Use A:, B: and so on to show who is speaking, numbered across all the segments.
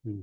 A: হুম।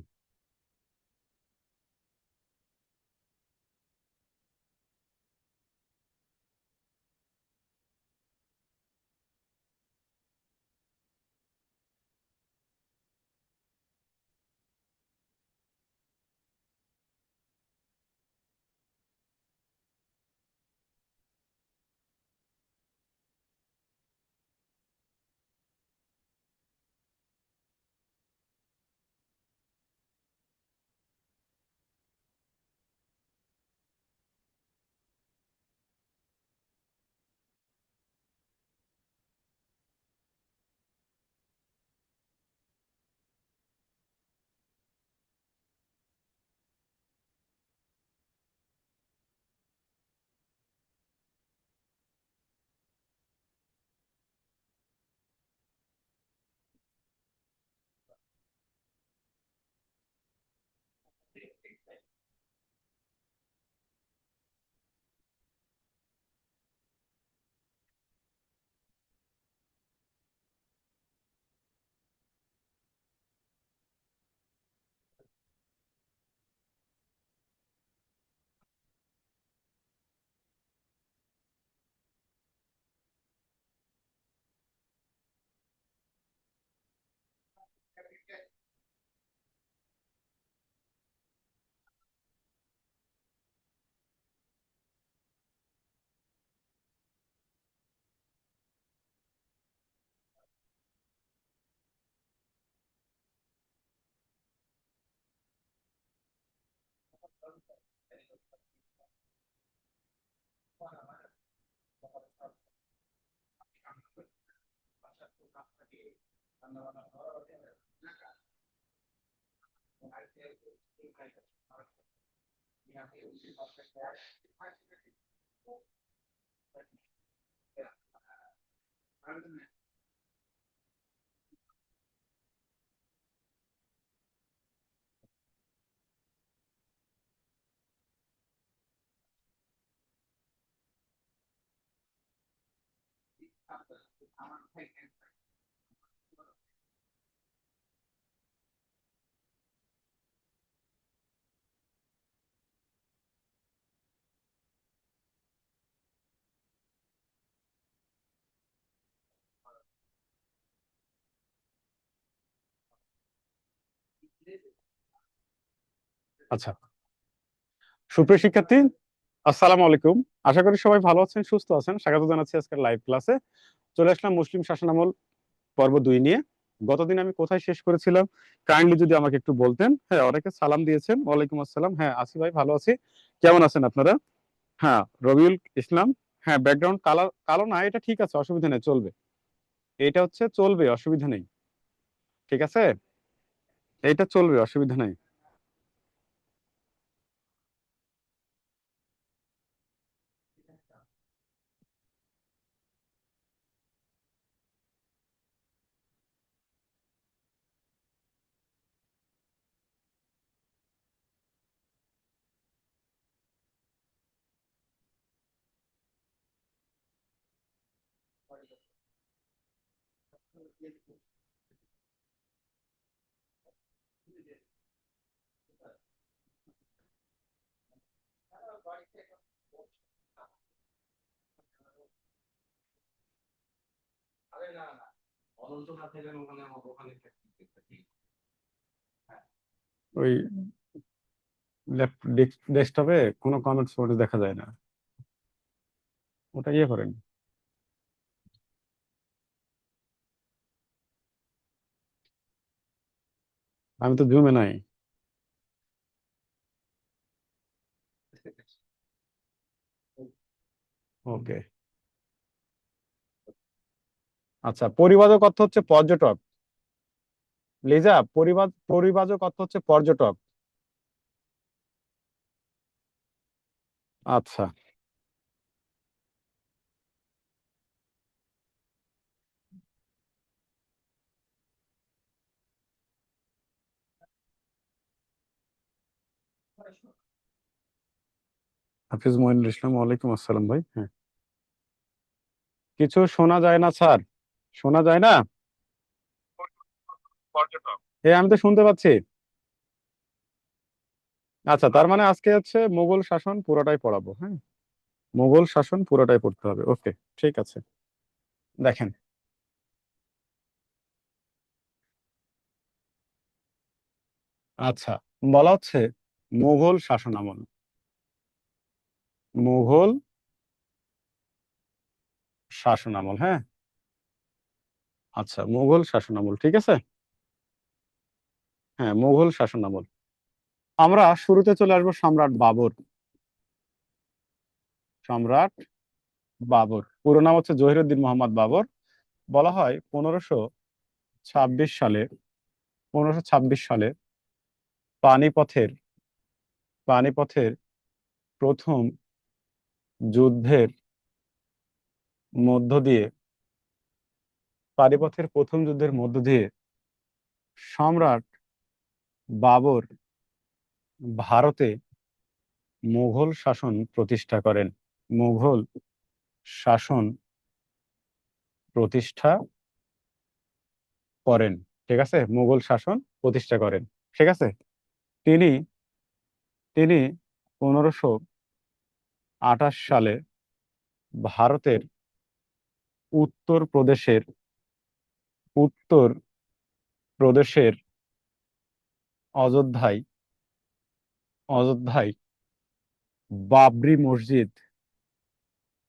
A: আচ্ছা, সুপ্রিয় শিক্ষার্থী, আসসালামু আলাইকুম। আশা করি সবাই ভালো আছেন, সুস্থ আছেন। স্বাগত জানাচ্ছি আজকের লাইভ ক্লাসে। চলে আসলাম মুসলিম শাসনামল পর্ব 2 নিয়ে। গতদিন আমি কোথায় শেষ করেছিলাম, কাইন্ডলি যদি আমাকে একটু বলতেন। হ্যাঁ, অনেকে সালাম দিয়েছেন। ওয়ালাইকুম আসসালাম। হ্যাঁ, আসি ভাই, ভালো আছি। কেমন আছেন আপনারা? হ্যাঁ, রবিউল ইসলাম। হ্যাঁ, ব্যাকগ্রাউন্ড কালো কালো না, এটা ঠিক আছে, অসুবিধা নেই, চলবে। এটা হচ্ছে চলবে, অসুবিধা নেই। ঠিক আছে, এটা চলবে, অসুবিধা নেই। ওই ডেস্কটপে কোনো কমেন্টস দেখা যায় না, ওটা ইয়ে করেন। আমি তো জুমে নাই। ওকে। আচ্ছা, পরিবাজক অর্থ হচ্ছে পর্যটক। লিজা, পরিবাজক অর্থ হচ্ছে পর্যটক। আচ্ছা, হাফিজ মঈনুল ইসলাম, ওয়ালাইকুম আসসালাম ভাই। হ্যাঁ, কিছু শোনা যায় না স্যার, শোনা যায় না। পর্যটক, আমি তো শুনতে পাচ্ছি। আচ্ছা, তার মানে আজকে হচ্ছে মুঘল শাসন পুরোটাই পড়াবো, হ্যাঁ? মুঘল শাসন পুরোটাই পড়তে হবে, ওকে। ঠিক আছে, দেখেন। আচ্ছা, বলা হচ্ছে মুঘল শাসন আমল। মুঘল শাসন আমল, হ্যাঁ। আচ্ছা, মুঘল শাসন আমল, ঠিক আছে। হ্যাঁ, মুঘল শাসন আমল। আমরা শুরুতে চলে আসবো সম্রাট বাবর। সম্রাট বাবর পুরো নাম হচ্ছে জহিরুদ্দিন মোহাম্মদ বাবর। বলা হয় 1526 সালে, 1526 সালে পানিপথের পানিপথের প্রথম যুদ্ধের মধ্য দিয়ে পানিপথের প্রথম যুদ্ধের মধ্য দিয়ে সম্রাট বাবর ভারতে মুঘল শাসন প্রতিষ্ঠা করেন। মুঘল শাসন প্রতিষ্ঠা করেন, ঠিক আছে। মুঘল শাসন প্রতিষ্ঠা করেন, ঠিক আছে। তিনি তিনি 1528 সালে ভারতের উত্তর প্রদেশের উত্তর প্রদেশের অযোধ্যায় অযোধ্যায় বাবরি মসজিদ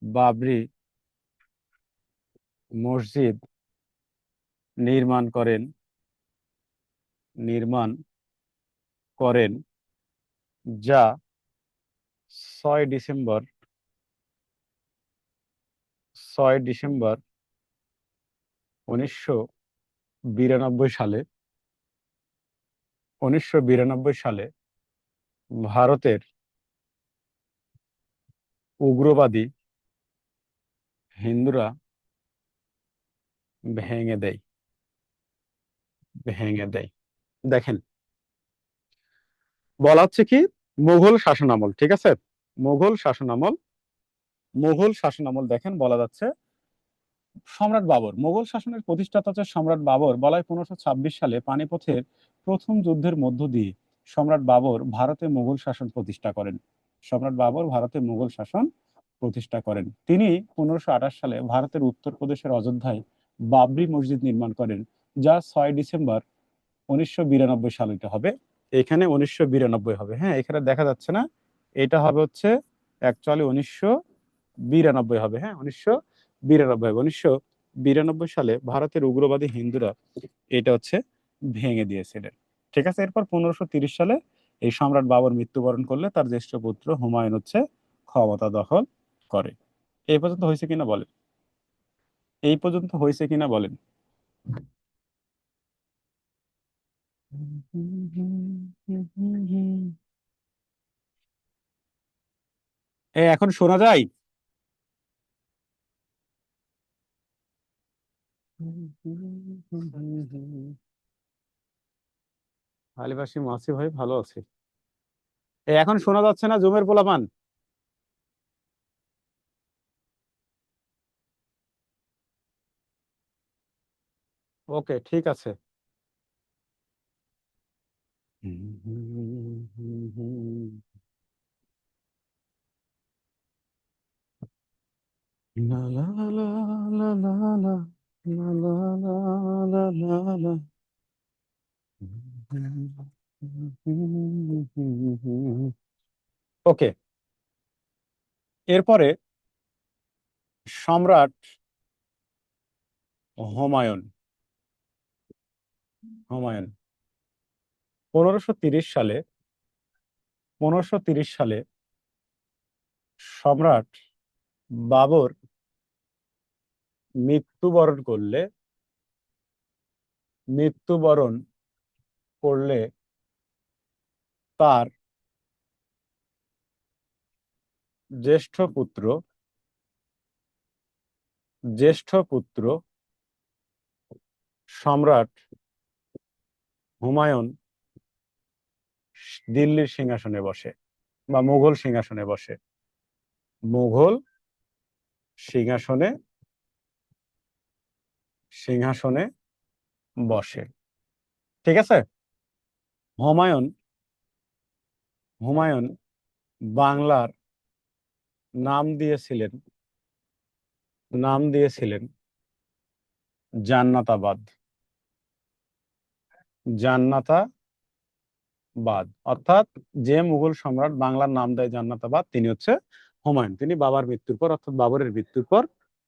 A: বাবরি মসজিদ নির্মাণ করেন নির্মাণ করেন যা 6 ডিসেম্বর 6 ডিসেম্বর 1992 সালে 1992 সালে ভারতের উগ্রবাদী হিন্দুরা ভেঙে দেয় ভেঙে দেয়। দেখেন, বলা হচ্ছে কি মুঘল শাসনামল, ঠিক আছে। মুঘল শাসনামল মুঘল শাসনামল দেখেন, বলা যাচ্ছে সম্রাট বাবর মুঘল শাসনের প্রতিষ্ঠাতা হচ্ছে সম্রাট বাবর। বলা হয় 1526 সালে পানিপথের প্রথম যুদ্ধের মধ্য দিয়ে সম্রাট বাবর ভারতে মুঘল শাসন প্রতিষ্ঠা করেন। সম্রাট বাবর ভারতে মুঘল শাসন প্রতিষ্ঠা করেন। তিনি 1528 সালে ভারতের উত্তরপ্রদেশের অযোধ্যায় বাবরি মসজিদ নির্মাণ করেন, যা 6 ডিসেম্বর 1992 সাল এটা হবে। এখানে 1992 হবে, হ্যাঁ, এখানে দেখা যাচ্ছে না। এটা হবে হচ্ছে অ্যাকচুয়ালি 1992 হবে, হ্যাঁ, 1992 হবে। 1992 সালে ভারতের উগ্রবাদী হিন্দুরা এটা হচ্ছে ভেঙে দিয়েছিলেন, ঠিক আছে। এরপর 1530 সালে এই সম্রাট বাবর মৃত্যুবরণ করলে তার জ্যেষ্ঠ পুত্র হুমায়ুন হচ্ছে ক্ষমতা দখল করে। এই পর্যন্ত হয়েছে কিনা বলেন? এই পর্যন্ত হয়েছে কিনা বলেন? এখন শোনা যায়? আলিবাসী মাসি ভাই ভালো আছে। এখন শোনা যাচ্ছে না জুমের পোলাপান? ওকে, ঠিক আছে। লা লা লা লা লা লা, লা লা লা লা লা লা। ওকে, এরপরে সম্রাট হুমায়ুন হুমায়ুন 1530 সালে 1530 সালে সম্রাট বাবর মৃত্যুবরণ করলে মৃত্যুবরণ করলে তার জ্যেষ্ঠ পুত্র জ্যেষ্ঠ পুত্র সম্রাট হুমায়ুন দিল্লির সিংহাসনে বসে বা মুঘল সিংহাসনে বসে। মুঘল সিংহাসনে সিংহাসনে বসে, ঠিক আছে। হুমায়ুন হুমায়ুন বাংলার নাম দিয়েছিলেন নাম দিয়েছিলেন জান্নাতাবাদ। জান্নাতাবাদ, অর্থাৎ যে মুঘল সম্রাট বাংলার নাম দেয় জান্নাতাবাদ তিনি হচ্ছে হুমায়ুন। তিনি বাবার মৃত্যুর পর, অর্থাৎ বাবরের মৃত্যুর পর,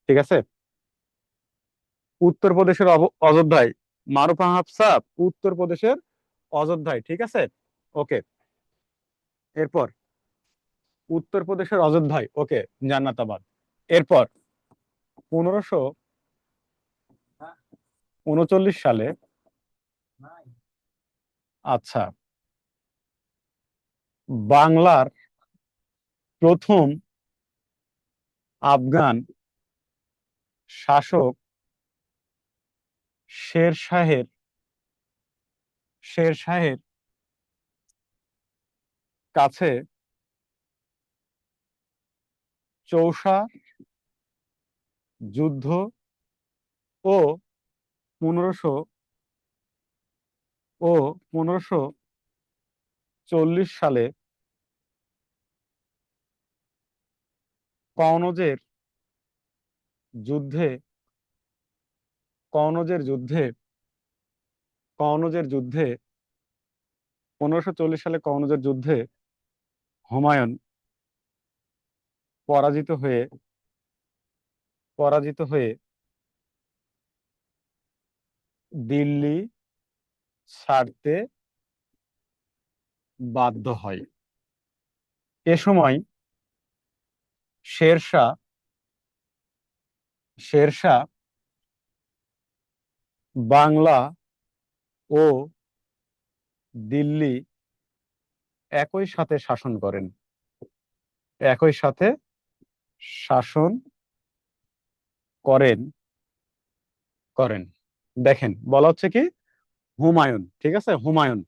A: ঠিক আছে। উত্তরপ্রদেশের অযোধ্যায়, মারুফা হাফসা, উত্তরপ্রদেশের অযোধ্যায়, ঠিক আছে। ওকে, এরপর উত্তরপ্রদেশের অযোধ্যায়, ওকে, জান্নাতাবাদ। এরপর 1539 সালে, আচ্ছা, বাংলার প্রথম আফগান শাসক শের শাহের শের শাহের কাছে চৌসা যুদ্ধ ও পনেরোশো ও 1540 সালে কনৌজের যুদ্ধে কনৌজের যুদ্ধে কনৌজের যুদ্ধে 1540 সালে কনৌজের যুদ্ধে হুমায়ুন পরাজিত হয়ে পরাজিত হয়ে দিল্লি ছাড়তে বাধ্য হয়। এ সময় শেরশাহ শেরশাহ বাংলা ও দিল্লি একই সাথে শাসন করেন। একই সাথে শাসন করেন করেন দেখেন, বলা হচ্ছে কি হুমায়ুন, ঠিক আছে, হুমায়ুন।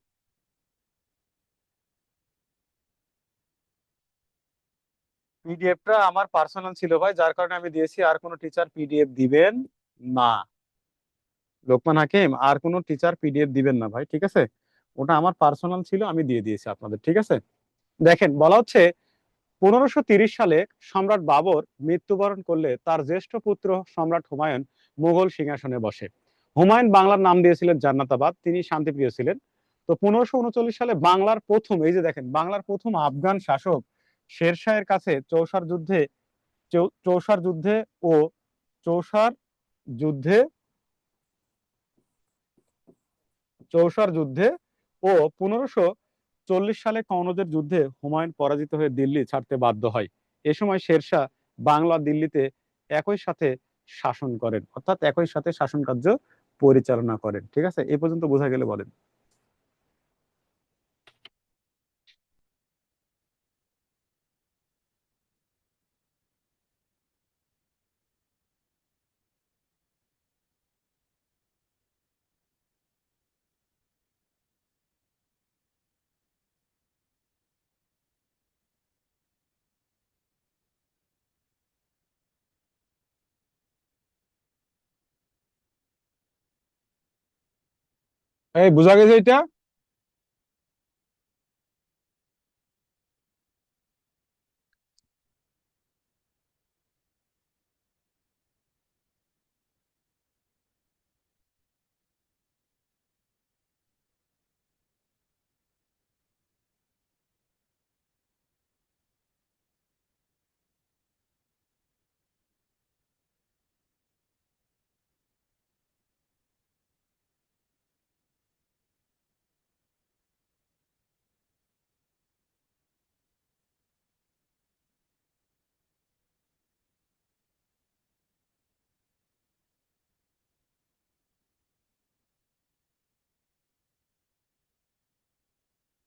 A: পিডিএফটা আমার পার্সোনাল ছিল ভাই, যার কারণে আমি দিয়েছি। আর কোনো টিচার পিডিএফ দিবেন না, লোকমান হাকিম, আর কোনো টিচার পিডিএফ দিবেন না ভাই, ঠিক আছে। ওটা আমার পার্সোনাল ছিল, আমি দিয়ে দিয়েছি আপনাদের, ঠিক আছে। দেখেন, বলা হচ্ছে 1530 সালে সম্রাট বাবর মৃত্যুবরণ করলে তার জ্যেষ্ঠ পুত্র সম্রাট হুমায়ুন মুঘল সিংহাসনে বসে। হুমায়ুন বাংলার নাম দিয়েছিলেন জান্নাতাবাদ, তিনি শান্তিপ্রিয় ছিলেন। তো 1539 সালে বাংলার প্রথম, এই যে দেখেন, বাংলার প্রথম আফগান শাসক শেরশাহের কাছে চৌসার যুদ্ধে ও চৌসার যুদ্ধে চৌসার যুদ্ধে ও 1540 সালে কনৌজের যুদ্ধে হুমায়ুন পরাজিত হয়ে দিল্লি ছাড়তে বাধ্য হয়। এ সময় শেরশাহ বাংলা দিল্লিতে একই সাথে শাসন করেন, অর্থাৎ একই সাথে শাসন কার্য পরিচালনা করেন, ঠিক আছে। এই পর্যন্ত বোঝা গেলে বলেন। এই বোঝা গেছে এটা।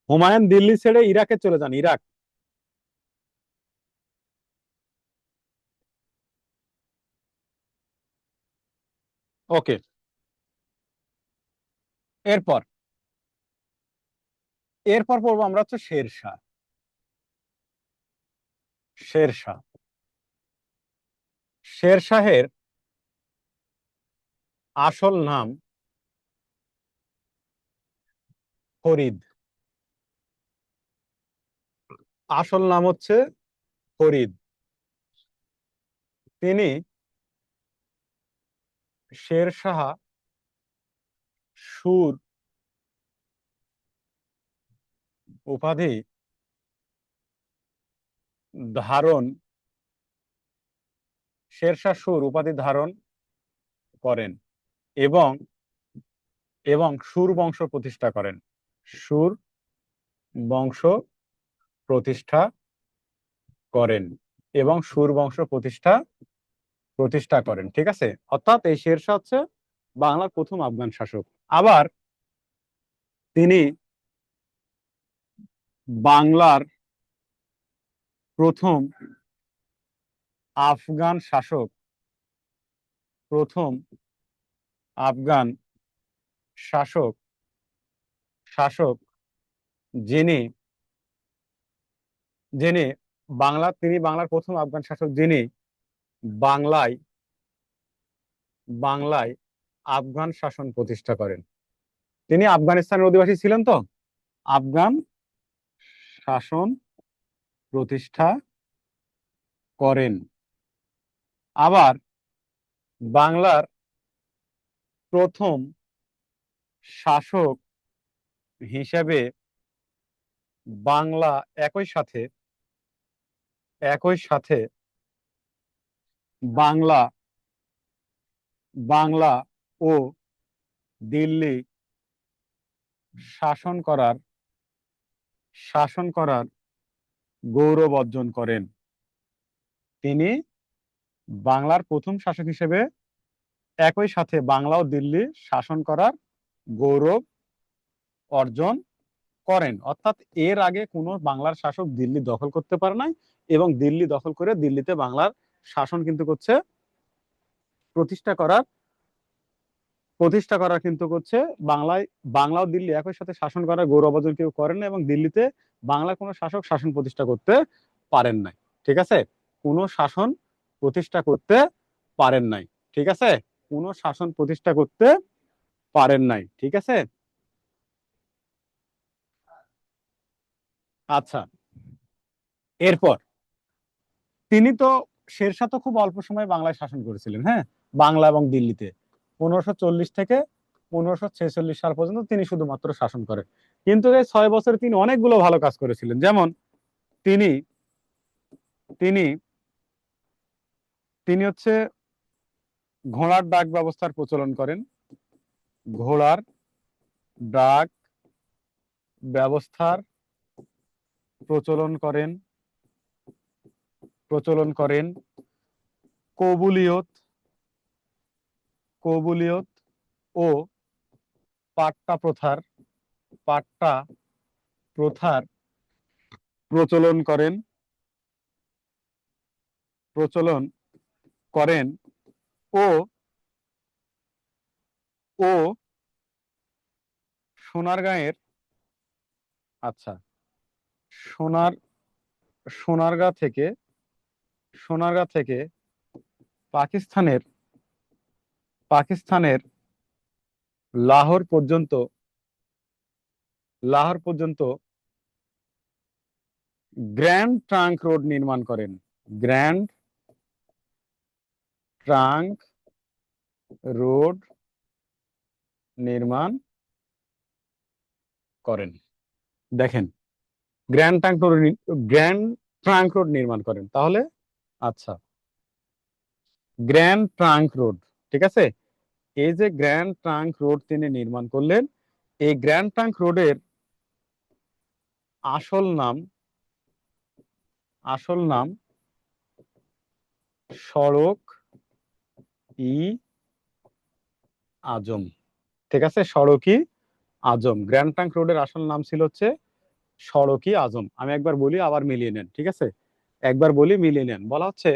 A: হুমায়ুন দিল্লি ছেড়ে ইরাকে চলে যান, ইরাক। ওকে, এরপর এরপর পড়বো আমরা হচ্ছে শেরশাহ। শেরশাহ শেরশাহের আসল নাম ফরিদ। আসল নাম হচ্ছে ফরিদ। তিনি শেরশাহ সুর উপাধি ধারণ শেরশাহ সুর উপাধি ধারণ করেন এবং এবং সুর বংশ প্রতিষ্ঠা করেন। সুর বংশ প্রতিষ্ঠা করেন এবং সুর বংশ প্রতিষ্ঠা প্রতিষ্ঠা করেন। ঠিক আছে, অর্থাৎ এই শেরশাহ হচ্ছে বাংলার প্রথম আফগান শাসক। আবার তিনি বাংলার প্রথম আফগান শাসক, প্রথম আফগান শাসক শাসক যিনি যিনি তিনি বাংলার প্রথম আফগান শাসক যিনি বাংলায় বাংলায় আফগান শাসন প্রতিষ্ঠা করেন। তিনি আফগানিস্তানের অধিবাসী ছিলেন, তো আফগান শাসন প্রতিষ্ঠা করেন। আবার বাংলার প্রথম শাসক হিসেবে বাংলা একই সাথে একই সাথে বাংলা বাংলা ও দিল্লি শাসন করার শাসন করার গৌরব অর্জন করেন। তিনি বাংলার প্রথম শাসক হিসেবে একই সাথে বাংলা ও দিল্লি শাসন করার গৌরব অর্জন করেন। অর্থাৎ এর আগে কোনো বাংলার শাসক দিল্লি দখল করতে পারে নাই, এবং দিল্লি দখল করে দিল্লিতে বাংলার শাসন কিন্তু করছে প্রতিষ্ঠা করার কিন্তু করছে বাংলায়। বাংলা ও দিল্লি একই সাথে শাসন করার গৌরব অর্জন কেউ করেন না, এবং দিল্লিতে বাংলার কোনো শাসক শাসন প্রতিষ্ঠা করতে পারেন নাই। ঠিক আছে, কোনো শাসন প্রতিষ্ঠা করতে পারেন নাই। ঠিক আছে, কোনো শাসন প্রতিষ্ঠা করতে পারেন নাই। ঠিক আছে, আচ্ছা। এরপর তিনি তো শেরশাহ তো খুব অল্প সময় বাংলায় শাসন করেছিলেন, হ্যাঁ, বাংলা এবং দিল্লিতে 1540 থেকে 1546 সাল পর্যন্ত তিনি শুধুমাত্র শাসন করেন। কিন্তু এই 6 বছরে তিনি অনেকগুলো ভালো কাজ করেছিলেন। যেমন তিনি তিনি তিনি হচ্ছে ঘোড়ার ডাক ব্যবস্থার প্রচলন করেন। ঘোড়ার ডাক ব্যবস্থার প্রচলন করেন প্রচলন করেন কবুলিয়ত কবুলিয়ত ও পাট্টা প্রথার পাট্টা প্রথার প্রচলন করেন প্রচলন করেন ও ও সোনারগাঁয়ের, আচ্ছা, সোনার সোনারগাঁ থেকে সোনারগাঁ থেকে পাকিস্তানের পাকিস্তানের লাহোর পর্যন্ত লাহোর পর্যন্ত গ্র্যান্ড ট্রাঙ্ক রোড নির্মাণ করেন। গ্র্যান্ড ট্রাঙ্ক রোড নির্মাণ করেন। দেখেন, grand trunk road grand trunk road নির্মাণ করেন। তাহলে আচ্ছা, গ্র্যান্ড ট্রাঙ্ক রোড, ঠিক আছে, এই যে গ্র্যান্ড ট্রাঙ্ক রোড তিনি নির্মাণ করলেন, এই গ্র্যান্ড ট্রাঙ্ক রোডের আসল নাম আসল নাম সড়ক ই আজম। ঠিক আছে, সড়ক ই আজম। গ্র্যান্ড ট্রাঙ্ক রোডের আসল নাম ছিল হচ্ছে সড়ক ই আজম। আমি একবার বলি, আবার মিলিয়ে নেন। ঠিক আছে, একবার বলি, মিলিয়ে নেন। বলা হচ্ছে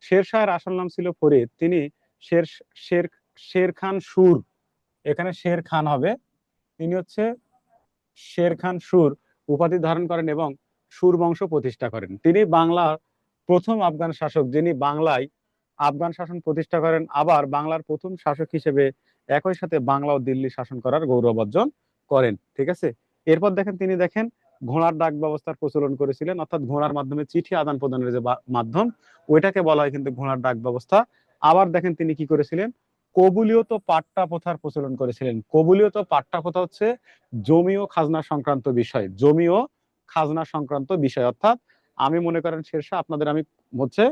A: শের শাহের আসল নাম ছিল ফরিদ। তিনি শের শের শের খান সুর, এখানে শের খান হবে, তিনি হচ্ছে শের খান সুর উপাধি ধারণ করেন এবং সুর বংশ প্রতিষ্ঠা করেন। তিনি বাংলার প্রথম আফগান শাসক যিনি বাংলায় আফগান শাসন প্রতিষ্ঠা করেন। আবার বাংলার প্রথম শাসক হিসেবে একই সাথে বাংলা ও দিল্লি শাসন করার গৌরব অর্জন করেন। ঠিক আছে, এরপর দেখেন, তিনি দেখেন ঘোড়ার ডাক ব্যবস্থার প্রচলন করেছিলেন, অর্থাৎ ঘোড়ার মাধ্যমে চিঠি আদান প্রদানের যে মাধ্যম, ওইটাকে বলা হয় কিন্তু ঘোড়ার ডাক ব্যবস্থা। আবার দেখেন তিনি কি করেছিলেন, কবুলিয়ত পাট্টা প্রথার প্রচলন করেছিলেন। কবুলিয়ত পাট্টা প্রথা হচ্ছে জমি ও খাজনা সংক্রান্ত বিষয়, জমি ও খাজনা সংক্রান্ত বিষয়। অর্থাৎ আমি মনে করেন শেরশাহ, আপনাদের আমি হচ্ছে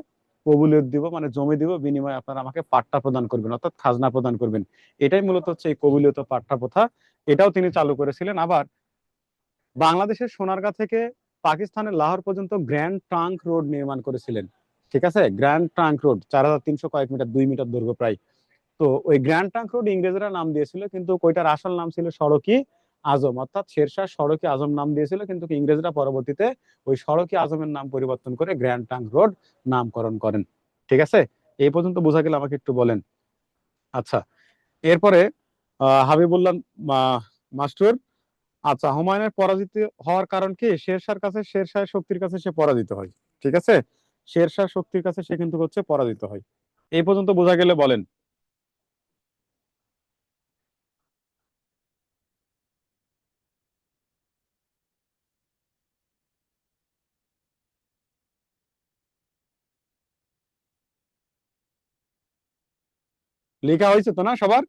A: কবুলিয়ত দিব, মানে জমি দিব, বিনিময়ে আপনারা আমাকে পাট্টা প্রদান করবেন, অর্থাৎ খাজনা প্রদান করবেন। এটাই মূলত হচ্ছে এই কবুলিয়ত পাট্টা প্রথা। এটাও তিনি চালু করেছিলেন। আবার বাংলাদেশের সোনারগাঁ থেকে পাকিস্তানের লাহোর পর্যন্ত গ্র্যান্ড ট্রাঙ্ক রোড নির্মাণ করেছিলেন। ঠিক আছে, গ্র্যান্ড ট্রাঙ্ক রোড 4300 কয়েক মিটার, 2 মিটার দৈর্ঘ্য প্রায়। তো ওই গ্র্যান্ড ট্রাঙ্ক রোড ইংরেজরা নাম দিয়েছিল, কিন্তু ওইটার আসল নাম ছিল সড়কি আজম, অর্থাৎ শেরশাহ সড়কি আজম নাম দিয়েছিল, কিন্তু ইংরেজরা পরবর্তীতে ওই সড়কি আজমের নাম পরিবর্তন করে গ্র্যান্ড ট্রাঙ্ক রোড নামকরণ করেন। ঠিক আছে, এই পর্যন্ত বোঝা গেল, আমাকে একটু বলেন। আচ্ছা, এরপরে হাবিবুল্লাহ মাস্টুর, আচ্ছা, হুমায়ুনের পরাজিত হওয়ার কারণ কি? শেরশাহর কাছে, শেরশাহের শক্তির কাছে সে পরাজিত হয়। ঠিক আছে, শেরশাহ শক্তির কাছে সে কিন্তু হচ্ছে পরাজিত হয়। এই পর্যন্ত বোঝা গেলে বলেন। লেখা হয়েছে তো না সবার?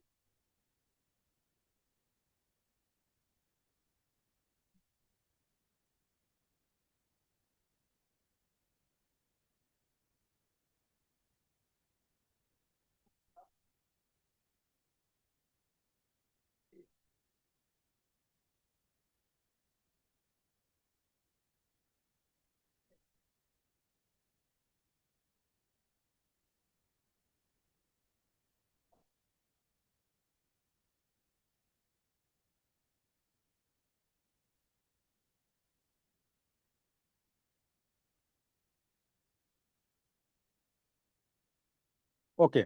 A: ওকে,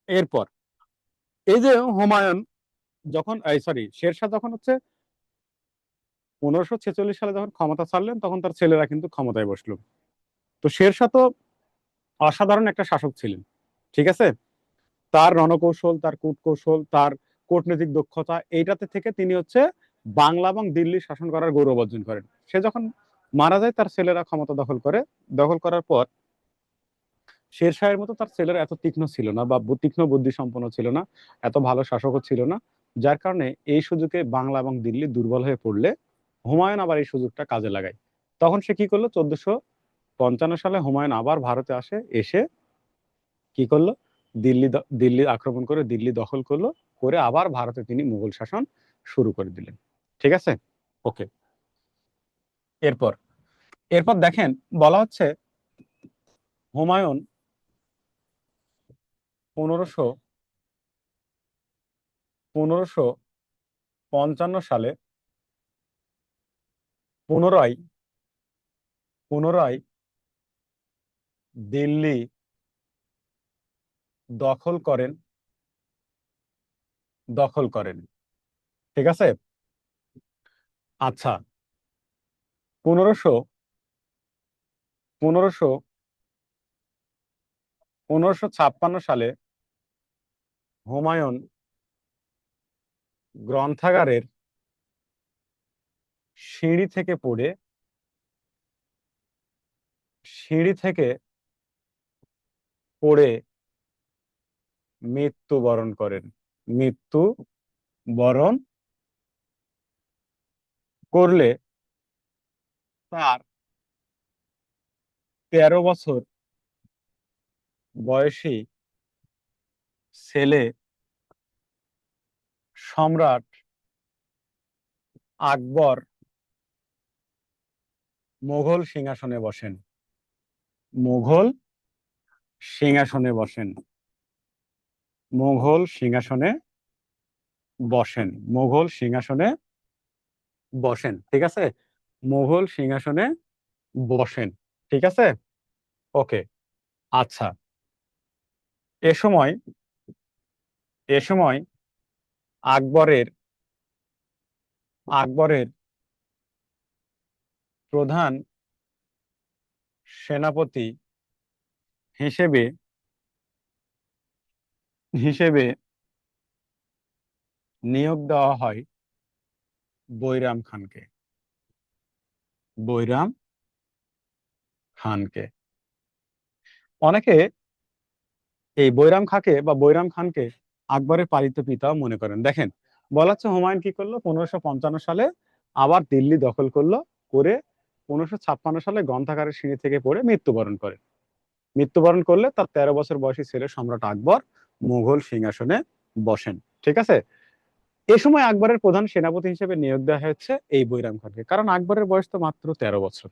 A: এরপর এই যে হুমায়ুন যখন, এই সরি, শেরশাহ যখন হচ্ছে 1546 সালে যখন ক্ষমতা ছাড়লেন, তখন তার ছেলেরা কিন্তু ক্ষমতায় বসলো। তো শেরশাহ তো অসাধারণ একটা শাসক ছিলেন। ঠিক আছে, তার রণকৌশল, তার কূটকৌশল, তার কূটনৈতিক দক্ষতা, এইটাতে থেকে তিনি হচ্ছে বাংলা এবং দিল্লি শাসন করার গৌরব অর্জন করেন। সে যখন মারা যায়, তার ছেলেরা ক্ষমতা দখল করে। দখল করার পর শের শাহের মতো তার ছেলেরা এত তীক্ষ্ণ ছিল না, বা তীক্ষ্ণ বুদ্ধি সম্পন্ন ছিল না, এত ভালো শাসকও ছিল না। যার কারণে এই সুযোগে বাংলা এবং দিল্লি দুর্বল হয়ে পড়লে হুমায়ুন আবার এই সুযোগটা কাজে লাগায়। তখন সে কি করলো, 1455 সালে হুমায়ুন আবার ভারতে আসে। এসে কি করলো, দিল্লি আক্রমণ করে দিল্লি দখল করলো, করে আবার ভারতে তিনি মুঘল শাসন শুরু করে দিলেন। ঠিক আছে, ওকে। এরপর এরপর দেখেন, বলা হচ্ছে হুমায়ুন 1555 সালে পুনরায় পুনরায় দিল্লি দখল করেন দখল করেন। ঠিক আছে, আচ্ছা, পনেরোশো পনেরোশো 1556 সালে হুমায়ুন গ্রন্থাগারের সিঁড়ি থেকে পড়ে সিঁড়ি থেকে পড়ে মৃত্যুবরণ করেন। মৃত্যু বরণ করলে তার 13 বছর বয়সী ছেলে সম্রাট আকবর মুঘল সিংহাসনে বসেন। মুঘল সিংহাসনে বসেন। মুঘল সিংহাসনে বসেন। মুঘল সিংহাসনে বসেন। ঠিক আছে, মুঘল সিংহাসনে বসেন। ঠিক আছে, ওকে। আচ্ছা, এ সময় এ সময় আকবরের আকবরের প্রধান সেনাপতি হিসেবে হিসেবে নিয়োগ দেওয়া হয় বৈরাম খানকে। বৈরাম খানকে। অনেকে এই বৈরাম খাঁকে বা বৈরাম খানকে আকবরের পালিত পিতাও মনে করেন। দেখেন, বলা হচ্ছে হুমায়ুন কি করলো, 1555 সালে আবার দিল্লি দখল করলো, করে 1556 সালে গ্রন্থাগারের সিঁড়ি থেকে পড়ে মৃত্যুবরণ করে। মৃত্যুবরণ করলে তার 13 বছর বয়সী ছেলে সম্রাট আকবর মুঘল সিংহাসনে বসেন। ঠিক আছে। এ সময় আকবরের প্রধান সেনাপতি হিসেবে নিয়োগ দেওয়া হয়েছে এই বৈরাম খানকে, কারণ আকবরের বয়স তো মাত্র 13 বছর।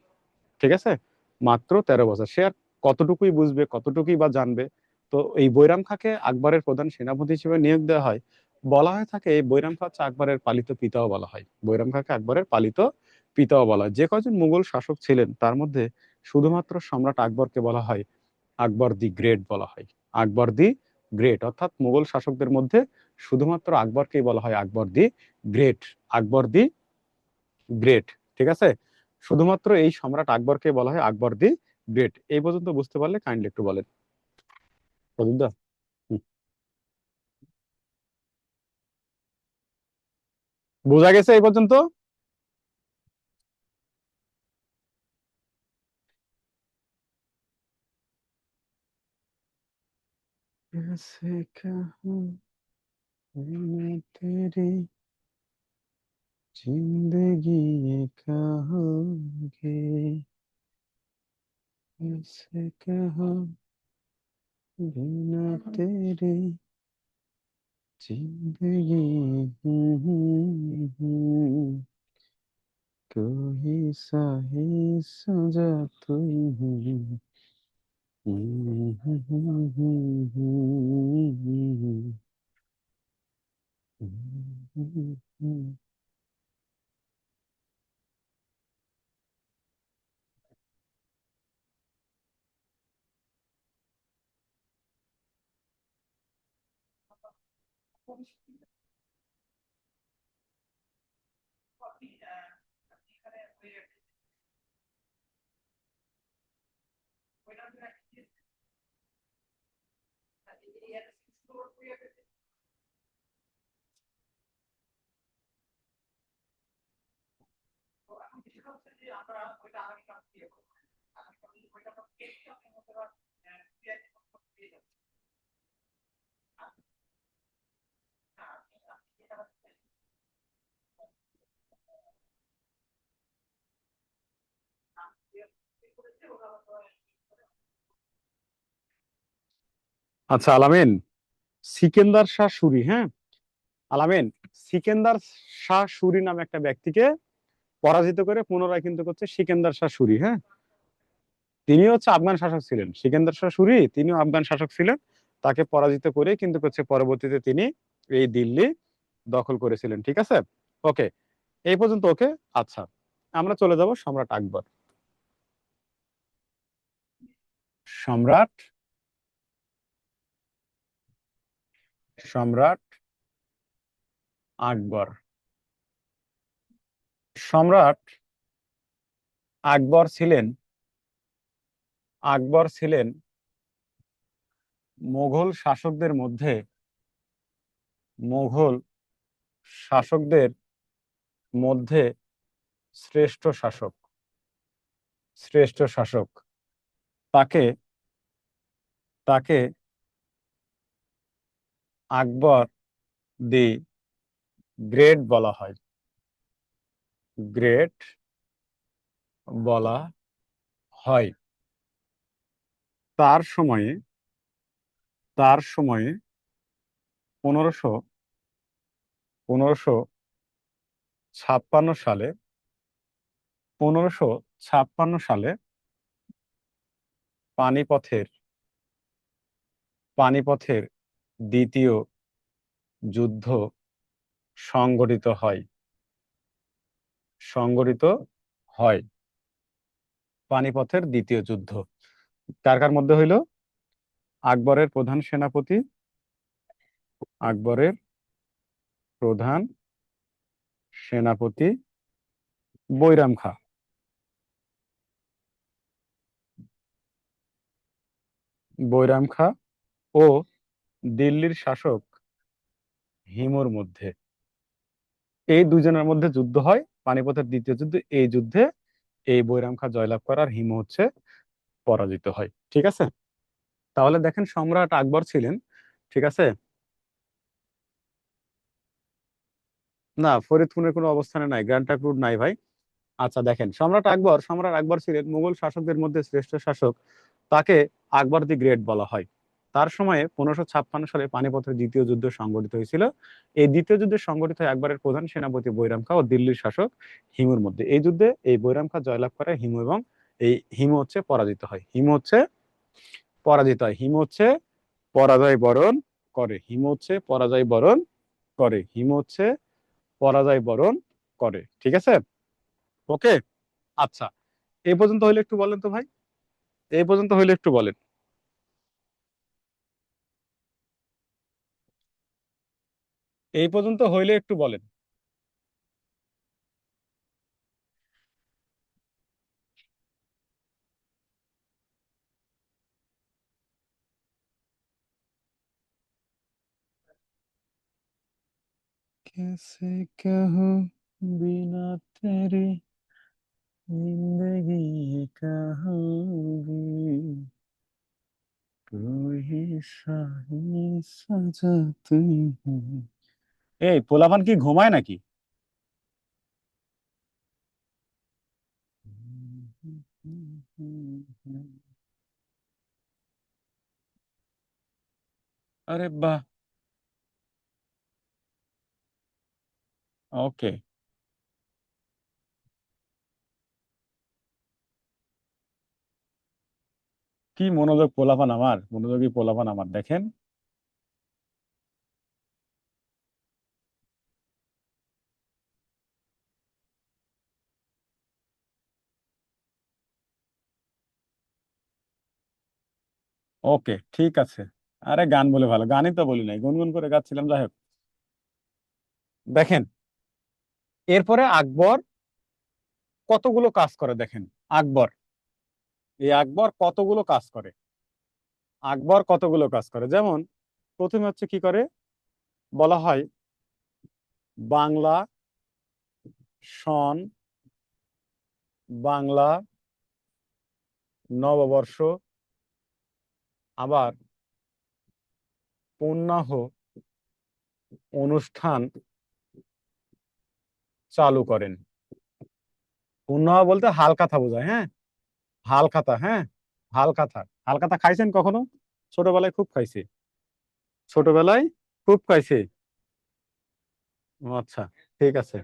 A: ঠিক আছে, মাত্র 13 বছর। সে আর কতটুকুই বুঝবে, কতটুকুই বা জানবে। তো এই বৈরাম খাঁকে আকবরের প্রধান সেনাপতি হিসেবে নিয়োগ দেওয়া হয়। বলা হয়ে থাকে এই বৈরাম খাঁ হচ্ছে আকবরের পালিত পিতাও বলা হয়। বৈরাম খাঁকে আকবরের পালিত পিতাও বলা হয়। যে কয়জন মুঘল শাসক ছিলেন তার মধ্যে শুধুমাত্র সম্রাট আকবরকে বলা হয় আকবর দি গ্রেট বলা হয়। আকবর দি গ্রেট, অর্থাৎ মুঘল শাসকদের মধ্যে শুধুমাত্র আকবরকেই বলা হয় আকবর দি গ্রেট। আকবর দি গ্রেট। ঠিক আছে, শুধুমাত্র এই সম্রাট আকবরকে বলা হয় আকবর দি গ্রেট। এই পর্যন্ত বুঝতে পারলে কাইন্ডলি একটু বলেন। প্রদীপ দা। হুম। বোঝা গেছে এই পর্যন্ত? कैसे कहूँ मैं तेरी जिंदगी ये कहोगे, कैसे कहूँ बिना तेरी जिंदगी। कोई साही सजा तुम। আচ্ছা আলামিন, সিকেন্দার শাহ সুরি, হ্যাঁ আলামিন, সিকেন্দার শাহ সুরি নামে একটা ব্যক্তিকে পরাজিত করে পুনরায় কিন্তু করছে সিকেন্দার শাহ সুরি। হ্যাঁ, তিনি হচ্ছে আফগান শাসক ছিলেন। সিকেন্দার শাহ সুরি তিনিও আফগান শাসক ছিলেন। তাকে পরাজিত করে কিন্তু করছে পরবর্তীতে তিনি এই দিল্লি দখল করেছিলেন। ঠিক আছে, ওকে, এই পর্যন্ত ওকে। আচ্ছা, আমরা চলে যাব সম্রাট আকবর। সম্রাট সম্রাট আকবর। সম্রাট আকবর ছিলেন আকবর ছিলেন মুঘল শাসকদের মধ্যে, মুঘল শাসকদের মধ্যে শ্রেষ্ঠ শাসক। শ্রেষ্ঠ শাসক। তাকে তাকে আকবর দি গ্রেট বলা হয়। গ্রেট বলা হয়। তার সময়ে তার সময়ে পনেরোশো পনেরোশো ছাপ্পান্ন সালে 1556 সালে পানিপথের পানিপথের দ্বিতীয় যুদ্ধ সংগঠিত হয়। সংগঠিত হয় পানিপথের দ্বিতীয় যুদ্ধ কার কার মধ্যে হইল? আকবরের প্রধান সেনাপতি, আকবরের প্রধান সেনাপতি বৈরাম খাঁ, বৈরাম খাঁ ও দিল্লির শাসক হিমুর মধ্যে। এই দুজনের মধ্যে যুদ্ধ হয়, পানিপথের দ্বিতীয় যুদ্ধ। এই যুদ্ধে এই বৈরাম খা জয়লাভ করার হিমু হচ্ছে পরাজিত হয়। ঠিক আছে, তাহলে দেখেন সম্রাট আকবর ছিলেন, ঠিক আছে। না, ফরিদপুরের কোনো অবস্থানে নাই, গ্র্যান্ড ট্রাঙ্ক রোড নাই ভাই। আচ্ছা দেখেন, সম্রাট আকবর ছিলেন মুঘল শাসকদের মধ্যে শ্রেষ্ঠ শাসক। তাকে আকবর দি গ্রেট বলা হয়। তার সময়ে 1556 সালে পানিপথের দ্বিতীয় যুদ্ধ সংঘটিত হয়েছিল। এই দ্বিতীয় যুদ্ধে সংঘটিত হয় আকবরের প্রধান সেনাপতি বৈরাম খা ও দিল্লির শাসক হিমুর মধ্যে। এই যুদ্ধে এই বৈরাম খা জয়লাভ করে হিমু, এবং এই হিমু হচ্ছে পরাজিত হয়। হিমু হচ্ছে পরাজয় বরণ হিমু হচ্ছে পরাজয় বরণ হিমু হচ্ছে পরাজয় বরণ করে। ঠিক আছে, ওকে। আচ্ছা, এই পর্যন্ত হইলে একটু বলেন তো ভাই, এই পর্যন্ত হইলে একটু বলেন। এই পর্যন্ত হইলে একটু বলেন। कैसे कहूँ बिना तेरी जिंदगी कहोगी कोई शाही सजा तुम हो। এই পোলাপান কি ঘুমায় নাকি? আরে বাহ, ওকে। কি মনোযোগ পোলাপান আমার, মনোযোগী পোলাপান আমার, দেখেন। ওকে, ঠিক আছে। আরে গান বলে ভালো, গানই তো বলি নাই, গুনগুন করে গাচ্ছিলাম। যাই হোক, দেখেন এরপরে আকবর কতগুলো কাজ করে দেখেন। আকবর আকবর কতগুলো কাজ করে। যেমন প্রথমে হচ্ছে কি করে, বলা হয় বাংলা সন, বাংলা নববর্ষ, আবার পুণ্যাহ অনুষ্ঠান চালু করেন। পুণ্যাহ বলতে হালখাতা বোঝায়, হ্যাঁ। হালখাতা, হ্যাঁ। হালখাতা, হালখাতা খাইছেন কখনো? ছোটবেলায় খুব খাইছি, ছোটবেলায় খুব খাইছি। ও আচ্ছা, ঠিক আছে।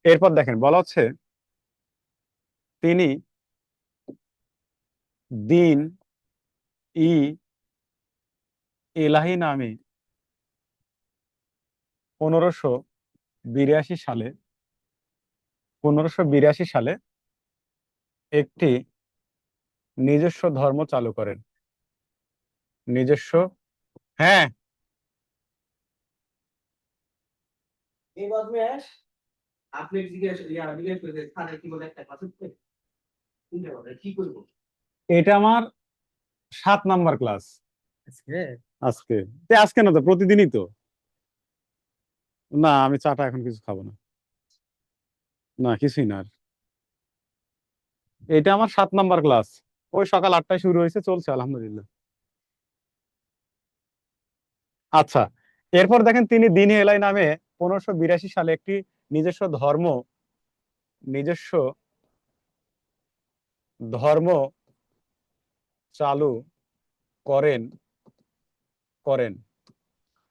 A: এরপর দেখেন বলা হচ্ছে তিনি দিন ই এলাহি নামে 1582 সালে 1582 সালে একটি নিজস্ব ধর্ম চালু করেন। নিজস্ব, হ্যাঁ। এটা আমার 7 নাম্বার ক্লাস আজকে। আজকে না তো, প্রতিদিনই তো। না, আমি চাটা এখন কিছু খাবো না। না, কিছুই না আর। এটা আমার 7 নাম্বার ক্লাস। ওই সকাল 8টায় শুরু হয়েছে, চলছে আলহামদুলিল্লাহ। আচ্ছা, এরপর দেখেন তিনি দিন এলাই নামে 1582 সালে একটি নিজস্ব ধর্ম নিজস্ব ধর্ম চালু করেন করেন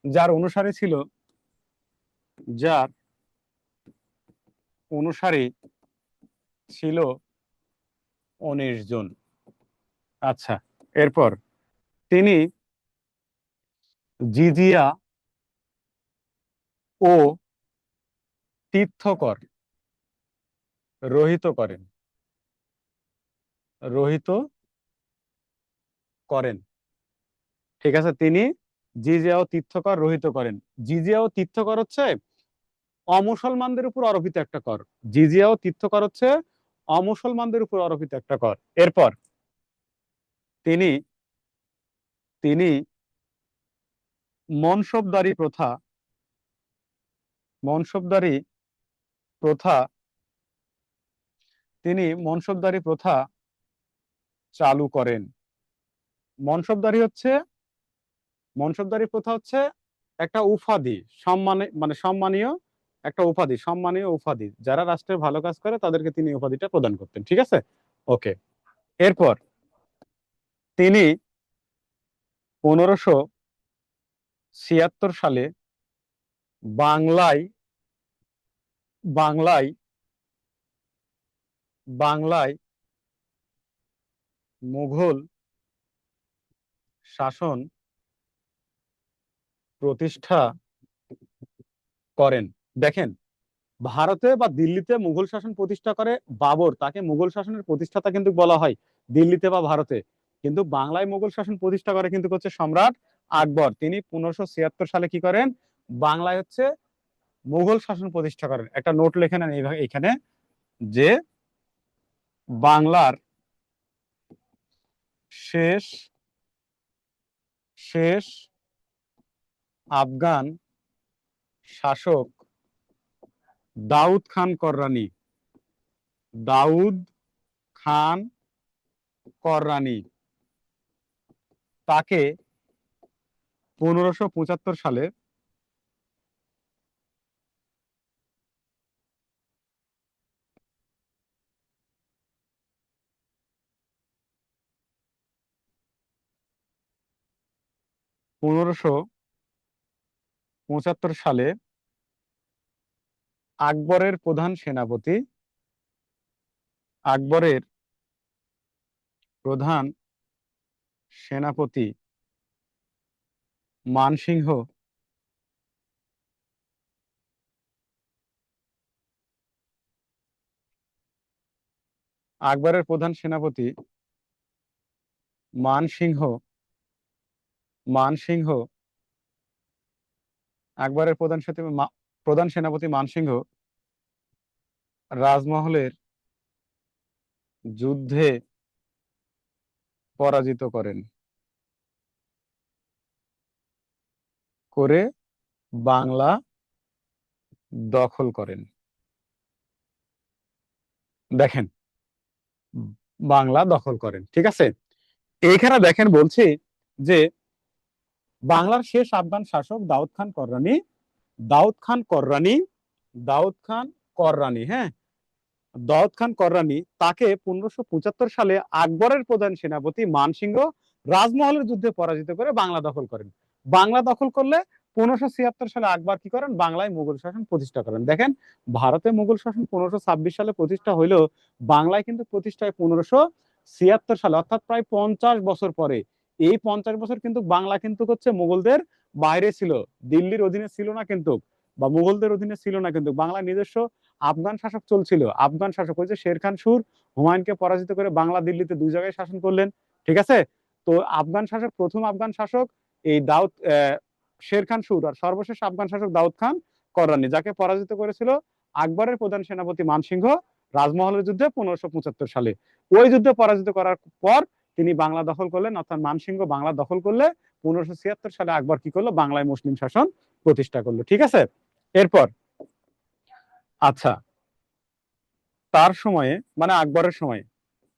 A: যার অনুসারী ছিল যার অনুসারী ছিল 19 জন। আচ্ছা, এরপর তিনি জিজিয়া ও তীর্থকর রহিত করেন রহিত করেন ঠিক আছে, তিনি জিজিয়া ও তীর্থকর রহিত করেন। জিজিয়া ও তীর্থকর হচ্ছে অমুসলমানদের উপর আরোপিত একটা কর। জিজিয়া ও তীর্থকর হচ্ছে অমুসলমানদের উপর আরোপিত একটা কর। এরপর তিনি তিনি মনসবদারি প্রথা মনসবদারি প্রথা তিনি মনসবদারি প্রথা চালু করেন। মনসবদারি হচ্ছে মনসবদারি প্রথা হচ্ছে একটা উপাধি, সম্মানীয় একটা উপাধি, সম্মানীয় উপাধি, যারা রাষ্ট্রের ভালো কাজ করে তাদেরকে তিনি উপাধিটা প্রদান করতেন। ঠিক আছে, ওকে। এরপর তিনি 1576 সালে বাংলায় বাংলায় বাংলায় মুঘল শাসন প্রতিষ্ঠা করেন। দেখেন, ভারতে বা দিল্লিতে মুঘল শাসন প্রতিষ্ঠা করে বাবর, তাকে মুঘল শাসনের প্রতিষ্ঠাতা কিন্তু বলা হয় দিল্লিতে বা ভারতে। কিন্তু বাংলায় মুঘল শাসন প্রতিষ্ঠা করে কিন্তু হচ্ছে সম্রাট আকবর। তিনি 1576 সালে কি করেন, বাংলায় হচ্ছে মুঘল শাসন প্রতিষ্ঠা করেন। একটা নোট লেখে নেন এখানে, যে বাংলার শেষ শেষ আফগান শাসক দাউদ খান কররানী, দাউদ খান কররানী, তাকে 1575 সালে 1575 সালে আকবরের প্রধান সেনাপতি আকবরের প্রধান সেনাপতি মানসিংহ আকবরের প্রধান সেনাপতি মানসিংহ মানসিংহ আকবরের প্রধান সেনাপতি মানসিংহ রাজমহলের যুদ্ধে পরাজিত করে বাংলা দখল করেন। দেখেন, বাংলা দখল করেন, ঠিক আছে। এইখানে দেখেন বলছি যে বাংলার শেষ আফগান শাসক দাউদ খান কররানী, দাউদ খান কররানী দাউদ খান কররানী হ্যাঁ, দাউদ খান কররানী, তাকে 1575 সালে আকবরের প্রধান সেনাপতি মানসিংহ রাজমহলের যুদ্ধে পরাজিত করে বাংলা দখল করেন। বাংলা দখল করলে 1576 সালে আকবর কি করেন, বাংলায় মুঘল শাসন প্রতিষ্ঠা করেন। দেখেন, ভারতে মুঘল শাসন 1526 সালে প্রতিষ্ঠা হইলেও বাংলায় কিন্তু প্রতিষ্ঠা হয় 1576 সালে, অর্থাৎ প্রায় 50 বছর পরে। এই 50 বছর কিন্তু বাংলা কিন্তু হচ্ছে মুঘলদের বাইরে ছিল, দিল্লির অধীনে ছিল না কিন্তু, বা মুঘলদের অধীনে ছিল না কিন্তু। বাংলা নিজস্ব আফগান শাসক চলছিল। আফগান শাসক হয়েছে শের খান সুর, হুমায়ুনকে পরাজিত করে বাংলা দিল্লিতে দুই জায়গায় শাসন করলেন। ঠিক আছে, তো আফগান শাসক, প্রথম আফগান শাসক এই দাউদ শের খান সুর, আর সর্বশেষ আফগান শাসক দাউদ খান কররানী, যাকে পরাজিত করেছিল আকবরের প্রধান সেনাপতি মানসিংহ রাজমহলের যুদ্ধে 1575 সালে। ওই যুদ্ধে পরাজিত করার পর তিনি বাংলা দখল করলেন, অর্থাৎ মানসিংহ বাংলা দখল করলে 1576 সালে আকবর কি করলো, বাংলায় মুসলিম শাসন প্রতিষ্ঠা করলো। ঠিক আছে, এরপর আচ্ছা, তার সময়ে মানে আকবরের সময়ে,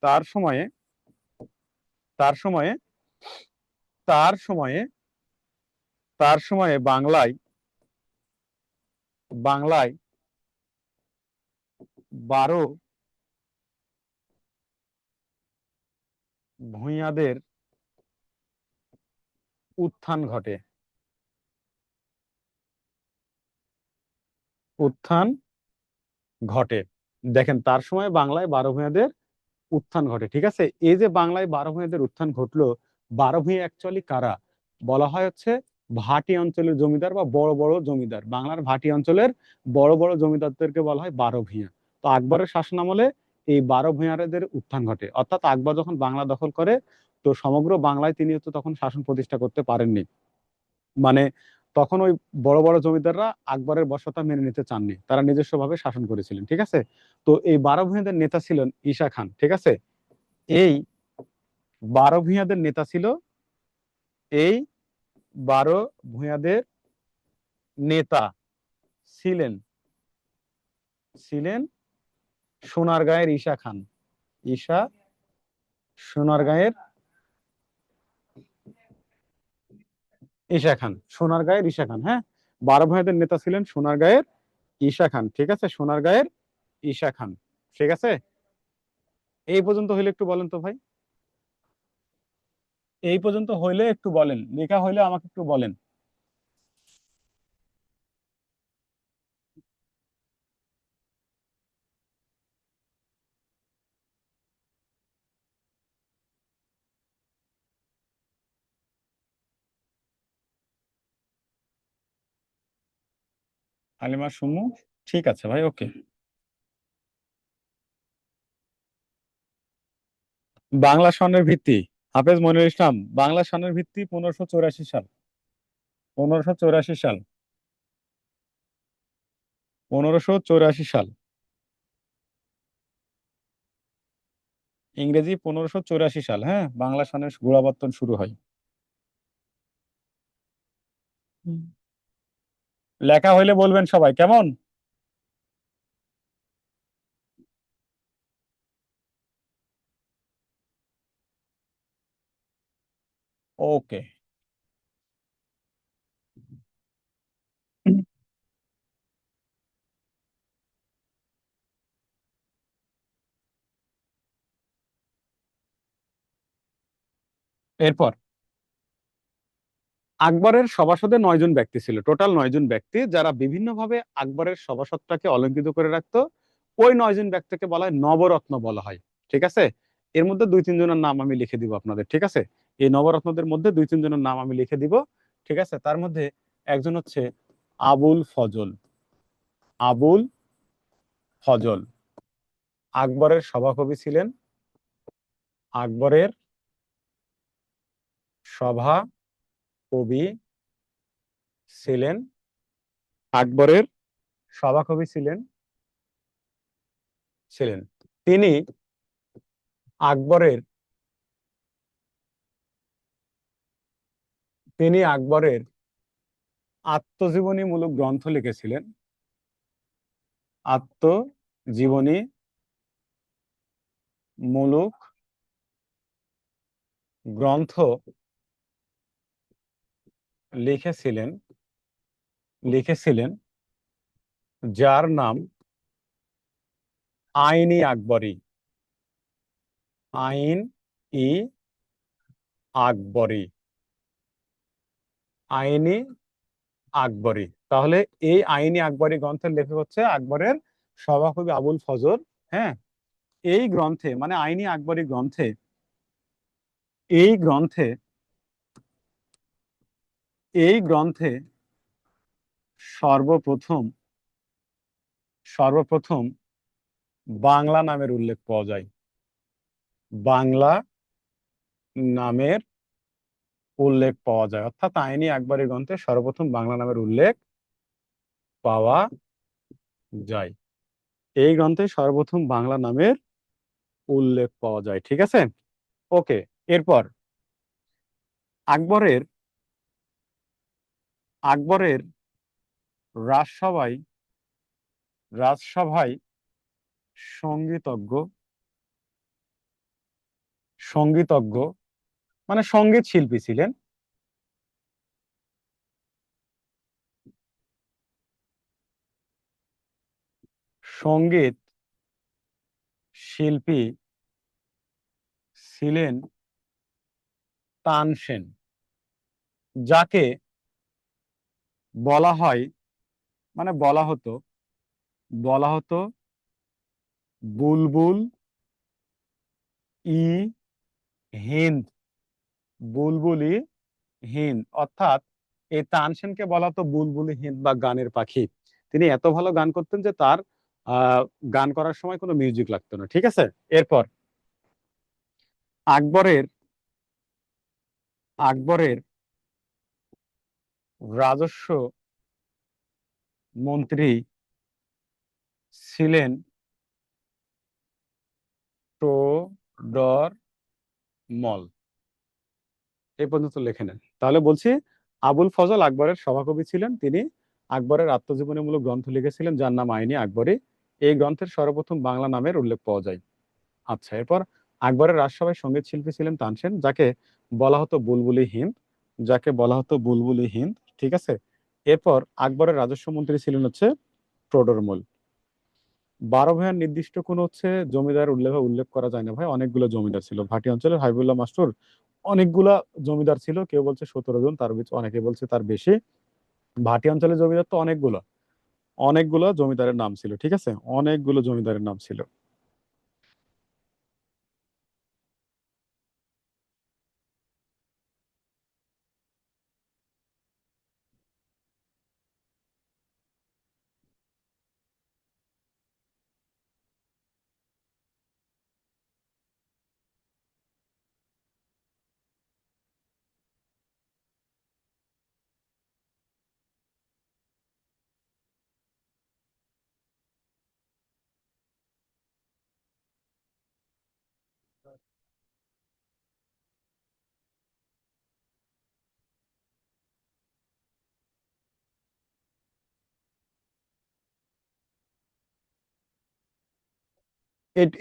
A: তার সময়ে তার সময়ে তার সময়ে তার সময়ে বাংলায় বাংলায় 12 ভূঁইয়াদের উত্থান ঘটে। উত্থান ঘটে দেখেন, তার সময় বাংলায় 12 ভূঁইয়াদের উত্থান ঘটে। ঠিক আছে, এই যে বাংলায় 12 ভূঁইয়াদের উত্থান ঘটলো, 12 ভূঁইয়া অ্যাকচুয়ালি কারা? বলা হয় হচ্ছে ভাটি অঞ্চলের জমিদার বা বড় বড় জমিদার। বাংলার ভাটি অঞ্চলের বড় বড় জমিদারদেরকে বলা হয় 12 ভূঁইয়া। তো আকবরের শাসনামলে এই 12 ভূঁইয়াদের উত্থান ঘটে, অর্থাৎ আকবর যখন বাংলা দখল করে, তো সমগ্র বাংলায় তিনি হচ্ছে তখন শাসন প্রতিষ্ঠা করতে পারেননি। মানে তখন ওই বড় বড় জমিদাররা আকবরের বশ্যতা মেনে নিতে চাননি, তারা নিজস্বভাবে শাসন করেছিলেন। ঠিক আছে, তো এই 12 ভূঁইয়াদের নেতা ছিলেন ঈশা খান। ঠিক আছে, এই 12 ভূঁইয়াদের নেতা ছিল, এই 12 ভূঁইয়াদের নেতা ছিলেন ছিলেন সোনারগাঁয়ের ঈশা খান। ঈশা, সোনারগাঁয়ের ঈশা খান, সোনারগাঁয়ের ঈশা খান। হ্যাঁ, 12 ভাইদের নেতা ছিলেন সোনারগাঁয়ের ঈশা খান। ঠিক আছে, সোনারগাঁয়ের ঈশা খান। ঠিক আছে, এই পর্যন্ত হইলে একটু বলেন তো ভাই, এই পর্যন্ত হইলে একটু বলেন, লেখা হইলে আমাকে একটু বলেন। হালিমা সুমু, ঠিক আছে ভাই, ওকে। বাংলা স্বর্ণের ভিত্তি, হাফেজ মনিরুল ইসলাম। বাংলা স্বর্ণের ভিত্তি 1584 সাল। 1584 সাল। 1584 সাল। ইংরেজি 1584 সাল। হ্যাঁ, বাংলা সনের গোড়াপত্তন শুরু হয়। হুম। লেখা হইলে বলবেন সবাই, কেমন? ওকে। এরপর আকবরের সভাসদে 9 জন ব্যক্তি ছিল, টোটাল 9 জন ব্যক্তি, যারা বিভিন্নভাবে আকবরের সভাসদটাকে অলঙ্কৃত করে রাখতো। ওই 9 জন ব্যক্তিকে বলা হয় নবরত্ন বলা হয়। ঠিক আছে, এর মধ্যে 2-3 জনের নাম আমি লিখে দিব আপনাদের। ঠিক আছে, এই নবরত্নদের মধ্যে 2-3 জনের নাম আমি লিখে দিব। ঠিক আছে, তার মধ্যে একজন হচ্ছে আবুল ফজল। আবুল ফজল আকবরের সভাকবি ছিলেন। আকবরের সভা কবি ছিলেন। আকবরের সভাকবি ছিলেন তিনি। আকবরের আকবরের আত্মজীবনীমূলক গ্রন্থ লিখেছিলেন। আত্মজীবনী মূলক গ্রন্থ লিখেছিলেন লিখেছিলেন যার নাম আইনি আকবরী। আইন ই আকবরী। আইনি আকবরী। তাহলে এই আইনি আকবরী গ্রন্থের লেখক হচ্ছে আকবরের সভাকবি আবুল ফজল। হ্যাঁ, এই গ্রন্থে মানে আইনি আকবরী গ্রন্থে, এই গ্রন্থে এই গ্রন্থে সর্বপ্রথম সর্বপ্রথম বাংলা নামের উল্লেখ পাওয়া যায়। বাংলা নামের উল্লেখ পাওয়া যায়, অর্থাৎ আইনি আকবরী গ্রন্থে সর্বপ্রথম বাংলা নামের উল্লেখ পাওয়া যায়। এই গ্রন্থে সর্বপ্রথম বাংলা নামের উল্লেখ পাওয়া যায়। ঠিক আছে, ওকে। এরপর আকবরের আকবরের রাজসভায় রাজসভায় সঙ্গীতজ্ঞ সঙ্গীতজ্ঞ মানে সঙ্গীত শিল্পী ছিলেন। সঙ্গীত শিল্পী ছিলেন তানসেন, যাকে বলা হয় মানে বলা হতো বুলবুল ই হিন্দ। বুলবুলি হিন্দ, অর্থাৎ এই তানসেনকে বলা হতো বুলবুলি হিন্দ বা গানের পাখি। তিনি এত ভালো গান করতেন যে তার আহ গান করার সময় কোনো মিউজিক লাগতো না। ঠিক আছে, এরপর আকবরের আকবরের রাজস্ব মন্ত্রী ছিলেন টোডর মল। এই পর্যন্ত লিখে নেন। তাহলে বলছি, আবুল ফজল আকবরের সভাকবি ছিলেন। তিনি আকবরের আত্মজীবনীমূলক গ্রন্থ লিখেছিলেন যার নাম আইনি আকবরী। এই গ্রন্থের সর্বপ্রথম বাংলা নামের উল্লেখ পাওয়া যায়। আচ্ছা, এরপর আকবরের রাজসভায় সঙ্গীত শিল্পী ছিলেন তানসেন, যাকে বলা হতো বুলবুলি হিন্দ, যাকে বলা হতো বুলবুলি হিন্দ। ঠিক আছে। এরপর আকবরের রাজস্ব মন্ত্রী ছিলেন হচ্ছে টোডরমল। বারো ভাইয়ের নির্দিষ্ট কোন হচ্ছে জমিদার উল্লেখ উল্লেখ করা যায় না ভাই, অনেকগুলো জমিদার ছিল ভাটি অঞ্চলের। হাবিবুল্লাহ মাস্টার অনেকগুলা জমিদার ছিল, কেউ বলছে 17 জন, তার ভিতর অনেকে বলছে তার বেশি। ভাটি অঞ্চলের জমিদার তো অনেকগুলো, অনেকগুলো জমিদারের নাম ছিল। ঠিক আছে, অনেকগুলো জমিদারের নাম ছিল।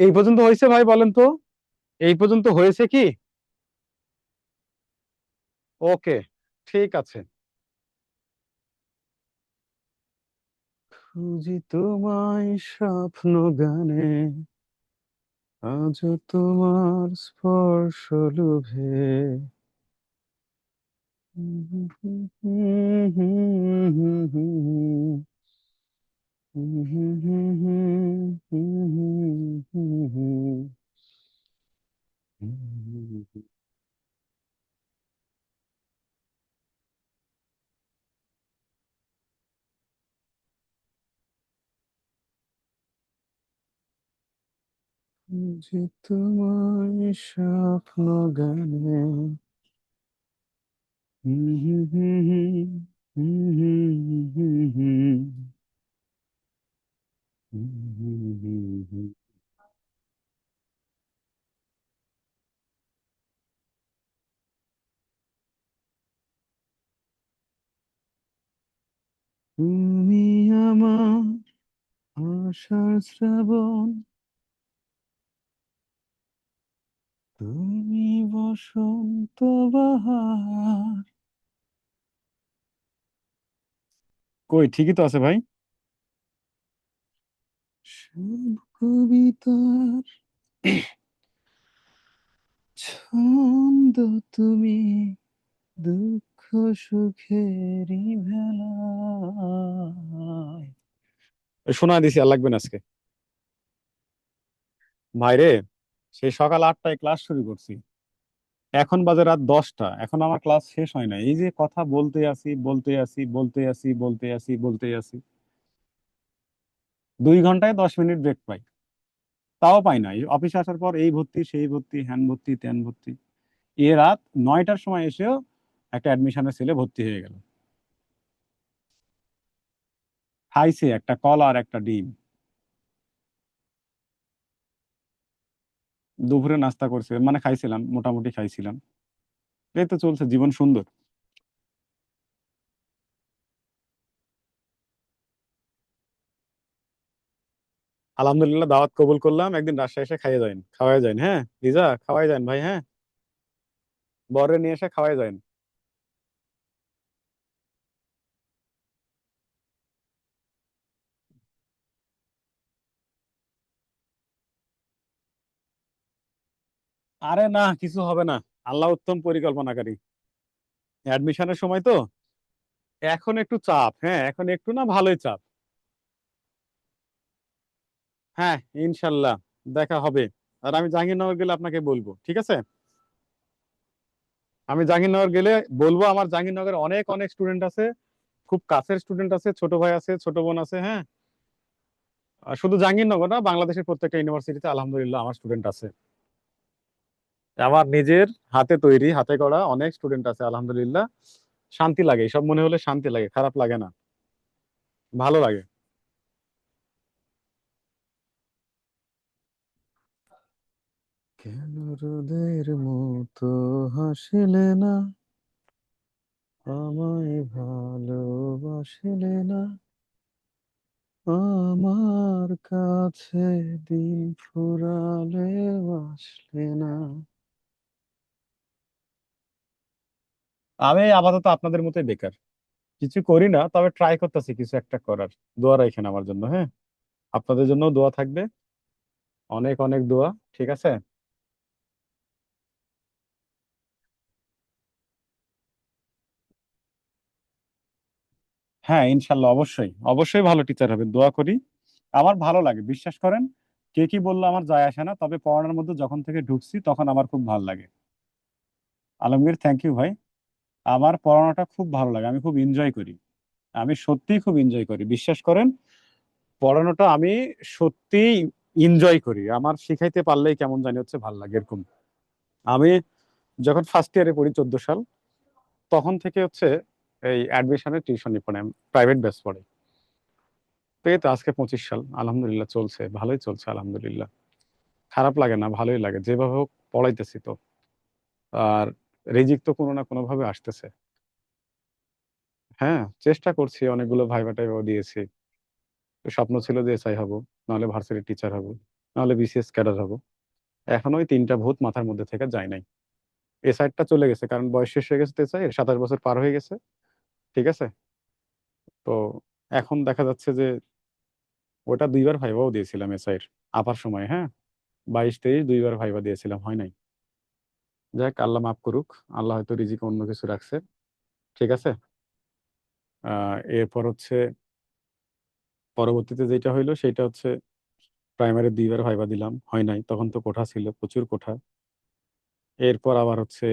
A: এই পর্যন্ত হয়েছে ভাই, বলেন তো এই পর্যন্ত হয়েছে কি? ওকে, ঠিক আছে। খুঁজি তোমায় স্বপ্ন গানে, আজও তোমার স্পর্শ লোভে। যে তোমায় স্বপ্ন গানে। তুমি আমার আশার শ্রাবণ, তুমি বসন্ত বাহার। কই, ঠিকই তো আছে ভাই। সব কবিতার ছন্দ তুমি, দুঃখ সুখেরই ভেলায়। শোনা দিছি, আর লাগবে না আজকে। ভাইরে, সেই সকাল 8টায় ক্লাস শুরু করছি, এখন বাজে রাত 10টা, এখন আমার ক্লাস শেষ হয় না। এই যে কথা বলতে আসি বলতে আসি বলতে আসি বলতে আসি বলতে আসি, 2 ঘন্টায় 10 মিনিট ব্রেক পাই, তাও পাই না। এই অফিসে আসার পর এই ভর্তি সেই ভর্তি, হ্যান ভর্তি ত্যান ভর্তি। এ রাত 9টার সময় এসেও একটা অ্যাডমিশনের ছেলে ভর্তি হয়ে গেল। খাইছে একটা কলা আর একটা ডিম। দুপুরে নাস্তা করছে, মানে খাইছিলাম, মোটামুটি খাইছিলাম। এই তো চলছে, জীবন সুন্দর। আলহামদুলিল্লাহ, দাওয়াত কবুল করলাম, একদিন রাজশাহী এসে খাইয়ে যান, খাওয়াই যান। হ্যাঁ লিজা, খাওয়াই যান ভাই, হ্যাঁ। বরে নিয়ে এসে খাওয়াই যান। আরে না, কিছু হবে না, আল্লাহ উত্তম পরিকল্পনাকারী। অ্যাডমিশনের সময় তো, এখন একটু চাপ, হ্যাঁ এখন একটু না, ভালোই চাপ। হ্যাঁ, ইনশাল্লাহ দেখা হবে। আর আমি জাহাঙ্গীরনগর গেলে আপনাকে বলবো, ঠিক আছে? আমি জাহাঙ্গীরনগর গেলে বলবো, আমার জাহাঙ্গীরনগরে অনেক অনেক স্টুডেন্ট আছে, খুব কাছের স্টুডেন্ট আছে, ছোট ভাই আছে, ছোট বোন আছে, হ্যাঁ। আর শুধু জাহাঙ্গীরনগর না, বাংলাদেশের প্রত্যেকটা ইউনিভার্সিটিতে আলহামদুলিল্লাহ আমার স্টুডেন্ট আছে। আমার নিজের হাতে তৈরি, হাতে করা অনেক স্টুডেন্ট আছে আলহামদুলিল্লাহ। শান্তি লাগে, এসব মনে হলে শান্তি লাগে, খারাপ লাগে না, ভালো লাগে। কেন রোদের মতো হাসিলে না, আমায় ভালোবাসিলে না। আমার কাছে দিন ফুরালে আসলে না। আমি আপাতত আপনাদের মতোই বেকার, কিছু করি না, তবে ট্রাই করতেছি কিছু একটা করার। দোয়া রাখেন আমার জন্য, হ্যাঁ। আপনাদের জন্য দোয়া থাকবে, অনেক অনেক দোয়া। ঠিক আছে। হ্যাঁ, ইনশাল্লাহ, অবশ্যই অবশ্যই ভালো টিচার হবে, দোয়া করি। আমার ভালো লাগে, বিশ্বাস করেন। কে কি বললো আমার যায় আসে না, তবে পড়ানোর মধ্যে যখন থেকে ঢুকছি তখন আমার খুব ভালো লাগে। আলমগীর, থ্যাংক ইউ ভাই। আমার পড়ানোটা খুব ভালো লাগে, আমি খুব এনজয় করি। আমি সত্যিই খুব এনজয় করি, বিশ্বাস করেন। পড়ানোটা আমি সত্যিই এনজয় করি, আমার শিখাইতে পারলেই কেমন জানি হচ্ছে ভালো লাগে এরকম। আমি যখন ফার্স্ট ইয়ারে পড়ি, 14 সাল, তখন থেকে হচ্ছে এই অ্যাডমিশনের টিউশনি পড়ে, প্রাইভেট ব্যাচ পড়ে। তো এই তো আজকে 25 সাল, আলহামদুলিল্লাহ চলছে, ভালোই চলছে আলহামদুলিল্লাহ। খারাপ লাগে না, ভালোই লাগে, যেভাবে হোক পড়াইতেছি তো। আর রিজিক তো কোনো না কোনো ভাবে আসতেছে। হ্যাঁ, চেষ্টা করছি, অনেকগুলো ভাইবা টাইবাও দিয়েছি। তো স্বপ্ন ছিল যে এসআই হব, নাহলে ভার্সিটি টিচার হব, নাহলে বিসিএস ক্যাডার হব। এখনো ওই তিনটা ভূত মাথার মধ্যে থেকে যায় নাই। এসআইটা চলে গেছে, কারণ বয়স শেষ হয়ে গেছে, তো এসআই 27 বছর পার হয়ে গেছে। ঠিক আছে। তো এখন দেখা যাচ্ছে যে ওটা দুইবার ভাইবাও দিয়েছিলাম এসআইয়ের, আপার সময়, হ্যাঁ। 22 23 দুইবার ভাইবা দিয়েছিলাম, হয় নাই। যাক, আল্লাহ মাফ করুক। আল্লাহ হয়তো রিজিকে অন্য কিছু রাখছে। ঠিক আছে। এরপর হচ্ছে পরবর্তীতে যেটা হইলো সেটা হচ্ছে প্রাইমারি দুইবার ভাইবা দিলাম, হয় নাই, তখন তো কোঠা ছিল, প্রচুর কোঠা। এরপর আবার হচ্ছে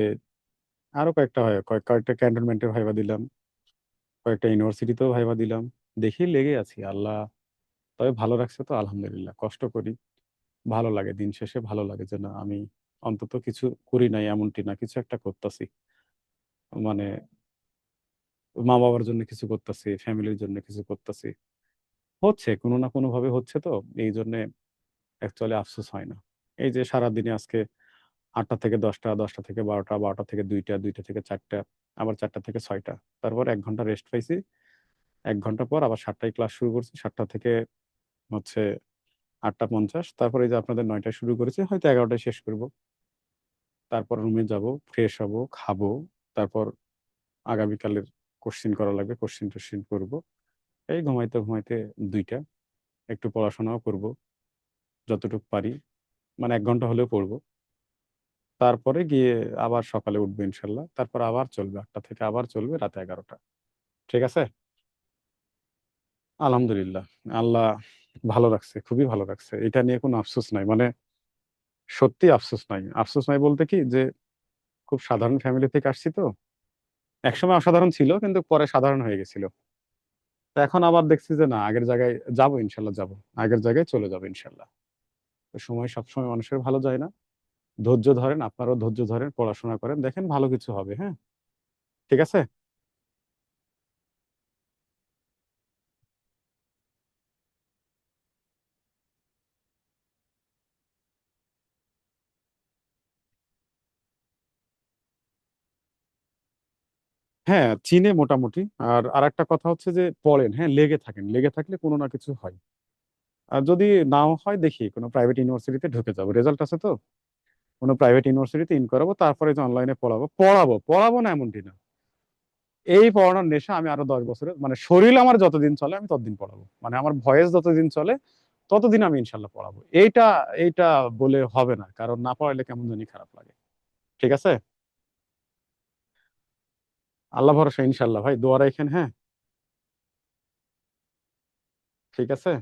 A: আরো কয়েকটা হয়, কয়েকটা ক্যান্টনমেন্টের ভাইবা দিলাম, কয়েকটা ইউনিভার্সিটিতেও ভাইবা দিলাম। দেখি লেগে আছি, আল্লাহ তবে ভালো রাখছে তো আলহামদুলিল্লাহ। কষ্ট করি, ভালো লাগে, দিন শেষে ভালো লাগে যে না, আমি অন্তত কিছু করি নাই এমনটি না, কিছু একটা করতেছি। মানে মা বাবার জন্য কিছু করতেছি, ফ্যামিলির জন্য কিছু করতেছি, হচ্ছে কোনো না কোনো ভাবে হচ্ছে, তো এই জন্য অ্যাকচুয়ালি আফসোস হয় না। এই যে সারাদিনে আজকে 8টা থেকে 10টা, 10টা থেকে 12টা, 12টা থেকে 2টা, 2টা থেকে 4টা, আবার 4টা থেকে 6টা, তারপর 1 ঘন্টা রেস্ট পাইছি। 1 ঘন্টা পর আবার 7টায় ক্লাস শুরু করছি, 7টা থেকে হচ্ছে 8টা 50, তারপরে এই যে আপনাদের 9টায় শুরু করেছি, হয়তো 11টায় শেষ করব। তারপর রুমে যাব, ফ্রেশ হব, খাবো। তারপর আগামীকালের কোশ্চিন করা লাগবে, কোশ্চিন টোশ্চিন করবো। এই ঘুমাইতে ঘুমাইতে 2টা, একটু পড়াশোনাও করব যতটুকু পারি, মানে 1 ঘন্টা হলেও পড়বো। তারপরে গিয়ে আবার সকালে উঠবো ইনশাল্লাহ, তারপর আবার চলবে 8টা থেকে, আবার চলবে রাতে 11টা। ঠিক আছে। আলহামদুলিল্লাহ, আল্লাহ ভালো রাখছে, খুবই ভালো রাখছে, এটা নিয়ে কোনো আফসোস নাই। মানে সত্যি আফসোস নাই। আফসোস নাই বলতে কি যে খুব সাধারণ ফ্যামিলি থেকে আসছি তো, একসময় অসাধারণ ছিল কিন্তু পরে সাধারণ হয়ে গেছিল। তো এখন আবার দেখছি যে না, আগের জায়গায় যাবো ইনশাল্লাহ, যাবো, আগের জায়গায় চলে যাবো ইনশাল্লাহ। তো সময় সবসময় মানুষের ভালো যায় না। ধৈর্য ধরেন, আপনারাও ধৈর্য ধরেন, পড়াশোনা করেন, দেখেন ভালো কিছু হবে, হ্যাঁ। ঠিক আছে। হ্যাঁ, চিনে মোটামুটি। আর আরেকটা কথা হচ্ছে যে পড়েন, হ্যাঁ, লেগে থাকেন, লেগে থাকলে কোনো না কিছু হয়। আর যদি নাও হয়, দেখি কোনো প্রাইভেট ইউনিভার্সিটিতে ঢুকে যাবো, রেজাল্ট আছে তো। কোনো প্রাইভেট ইউনিভার্সিটিতে ইন করাবো, তারপরে যে অনলাইনে পড়াবো, পড়াবো পড়াবো না এমনটি না। এই পড়ানোর নেশা আমি আরো 10 বছরে, মানে শরীর আমার যতদিন চলে আমি ততদিন পড়াবো, মানে আমার ভয়েস যতদিন চলে ততদিন আমি ইনশাল্লাহ পড়াবো। এইটা এইটা বলে হবে না, কারণ না পড়াইলে কেমন জানি খারাপ লাগে। ঠিক আছে। আল্লাহ ভরসা, ইনশাল্লাহ ভাই, দোয়া রাখেন, হ্যাঁ। ঠিক আছে।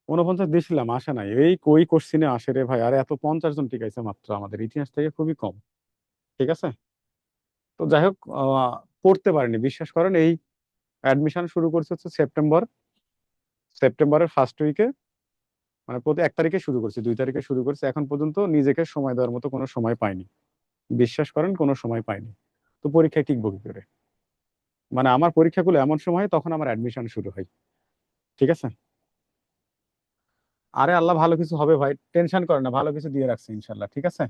A: 49 দিয়েছিলাম, আসে নাই, এই কই কোশ্চিনে আসে রে ভাই, আরে এত 50 জন টিকাইছে মাত্র, আমাদের ইতিহাস থেকে খুবই কম। ঠিক আছে। তো যাই হোক, পড়তে পারিনি, বিশ্বাস করেন। এই অ্যাডমিশন শুরু করছে হচ্ছে সেপ্টেম্বরের ফার্স্ট উইকে, মানে প্রতি 1 তারিখে শুরু করছি, 2 তারিখে শুরু করছি, এখন পর্যন্ত নিজেকে সময় দেওয়ার মতো কোনো সময় পাইনি। বিশ্বাস করেন, কোনো সময় পাইনি। তো পরীক্ষায় টিকবো কি করে? মানে আমার পরীক্ষাগুলো এমন সময় হয়, তখন আমার অ্যাডমিশন শুরু হয়। ঠিক আছে। আরে আল্লাহ ভালো কিছু হবে ভাই, টেনশন করেন না, ভালো কিছু দিয়ে রাখছে ইনশাল্লাহ। ঠিক আছে।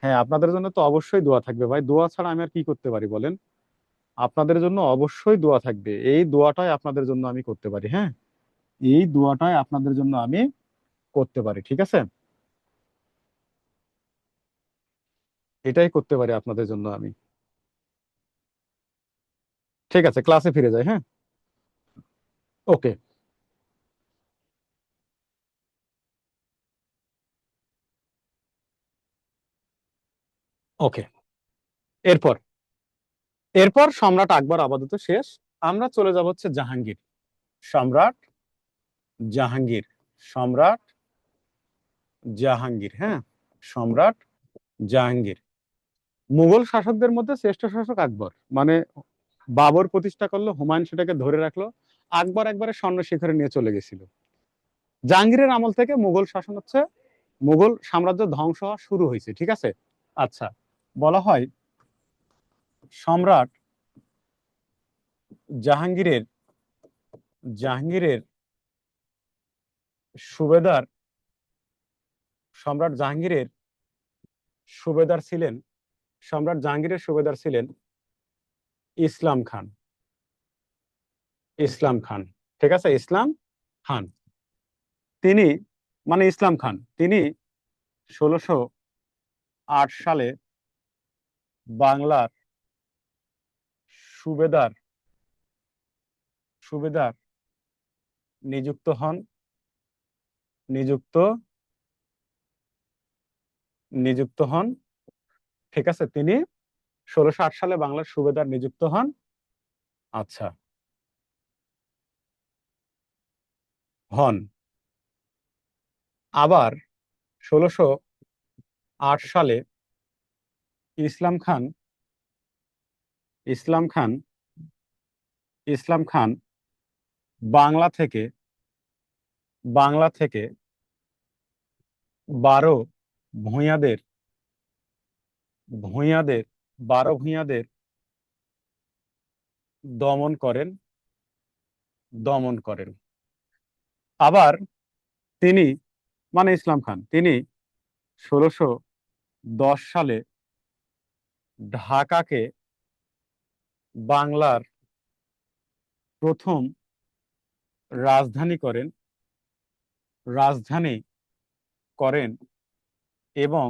A: হ্যাঁ, আপনাদের জন্য তো অবশ্যই দোয়া থাকবে ভাই, দোয়া ছাড়া আমি আর কি করতে পারি বলেন। আপনাদের জন্য অবশ্যই দোয়া থাকবে। এই দোয়াটাই আপনাদের জন্য আমি করতে পারি। হ্যাঁ, এই দোয়াটাই আপনাদের জন্য আমি করতে পারি। ঠিক আছে, এটাই করতে পারি আপনাদের জন্য আমি। ঠিক আছে, ক্লাসে ফিরে যাই। হ্যাঁ, ওকে। ওকে, এরপর এরপর সম্রাট আকবর আপাতত শেষ। আমরা চলে যাব হচ্ছে জাহাঙ্গীর। সম্রাট জাহাঙ্গীর, সম্রাট জাহাঙ্গীর। হ্যাঁ, সম্রাট জাহাঙ্গীর। মুঘল শাসকদের মধ্যে শ্রেষ্ঠ শাসক আকবর, মানে বাবর প্রতিষ্ঠা করলো, হুমায়ুন সেটাকে ধরে রাখলো, আকবর একবারে স্বর্ণ শিখরে নিয়ে চলে গেছিল। জাহাঙ্গীরের আমল থেকে মুঘল শাসন হচ্ছে, মুঘল সাম্রাজ্য ধ্বংস হওয়া শুরু হয়েছে। ঠিক আছে, আচ্ছা, বলা হয় সম্রাট জাহাঙ্গীরের জাহাঙ্গীরের সুবেদার, সম্রাট জাহাঙ্গীরের সুবেদার ছিলেন, সম্রাট জাহাঙ্গীরের সুবেদার ছিলেন ইসলাম খান। ইসলাম খান, ঠিক আছে, ইসলাম খান। তিনি, মানে ইসলাম খান, তিনি 1608 সালে বাংলার সুবেদার সুবেদার নিযুক্ত হন, নিযুক্ত নিযুক্ত হন। ঠিক আছে, তিনি 1608 সালে বাংলার সুবেদার নিযুক্ত হন। আচ্ছা, হন। আবার 1608 সালে ইসলাম খান, ইসলাম খান ইসলাম খান বাংলা থেকে, বাংলা থেকে 12 ভূঁইয়াদের, ভূঁইয়াদের 12 ভূঁইয়াদের দমন করেন, দমন করেন। আবার তিনি, মানে ইসলাম খান, তিনি 1610 সালে ঢাকাকে বাংলার প্রথম রাজধানী করেন, রাজধানী করেন এবং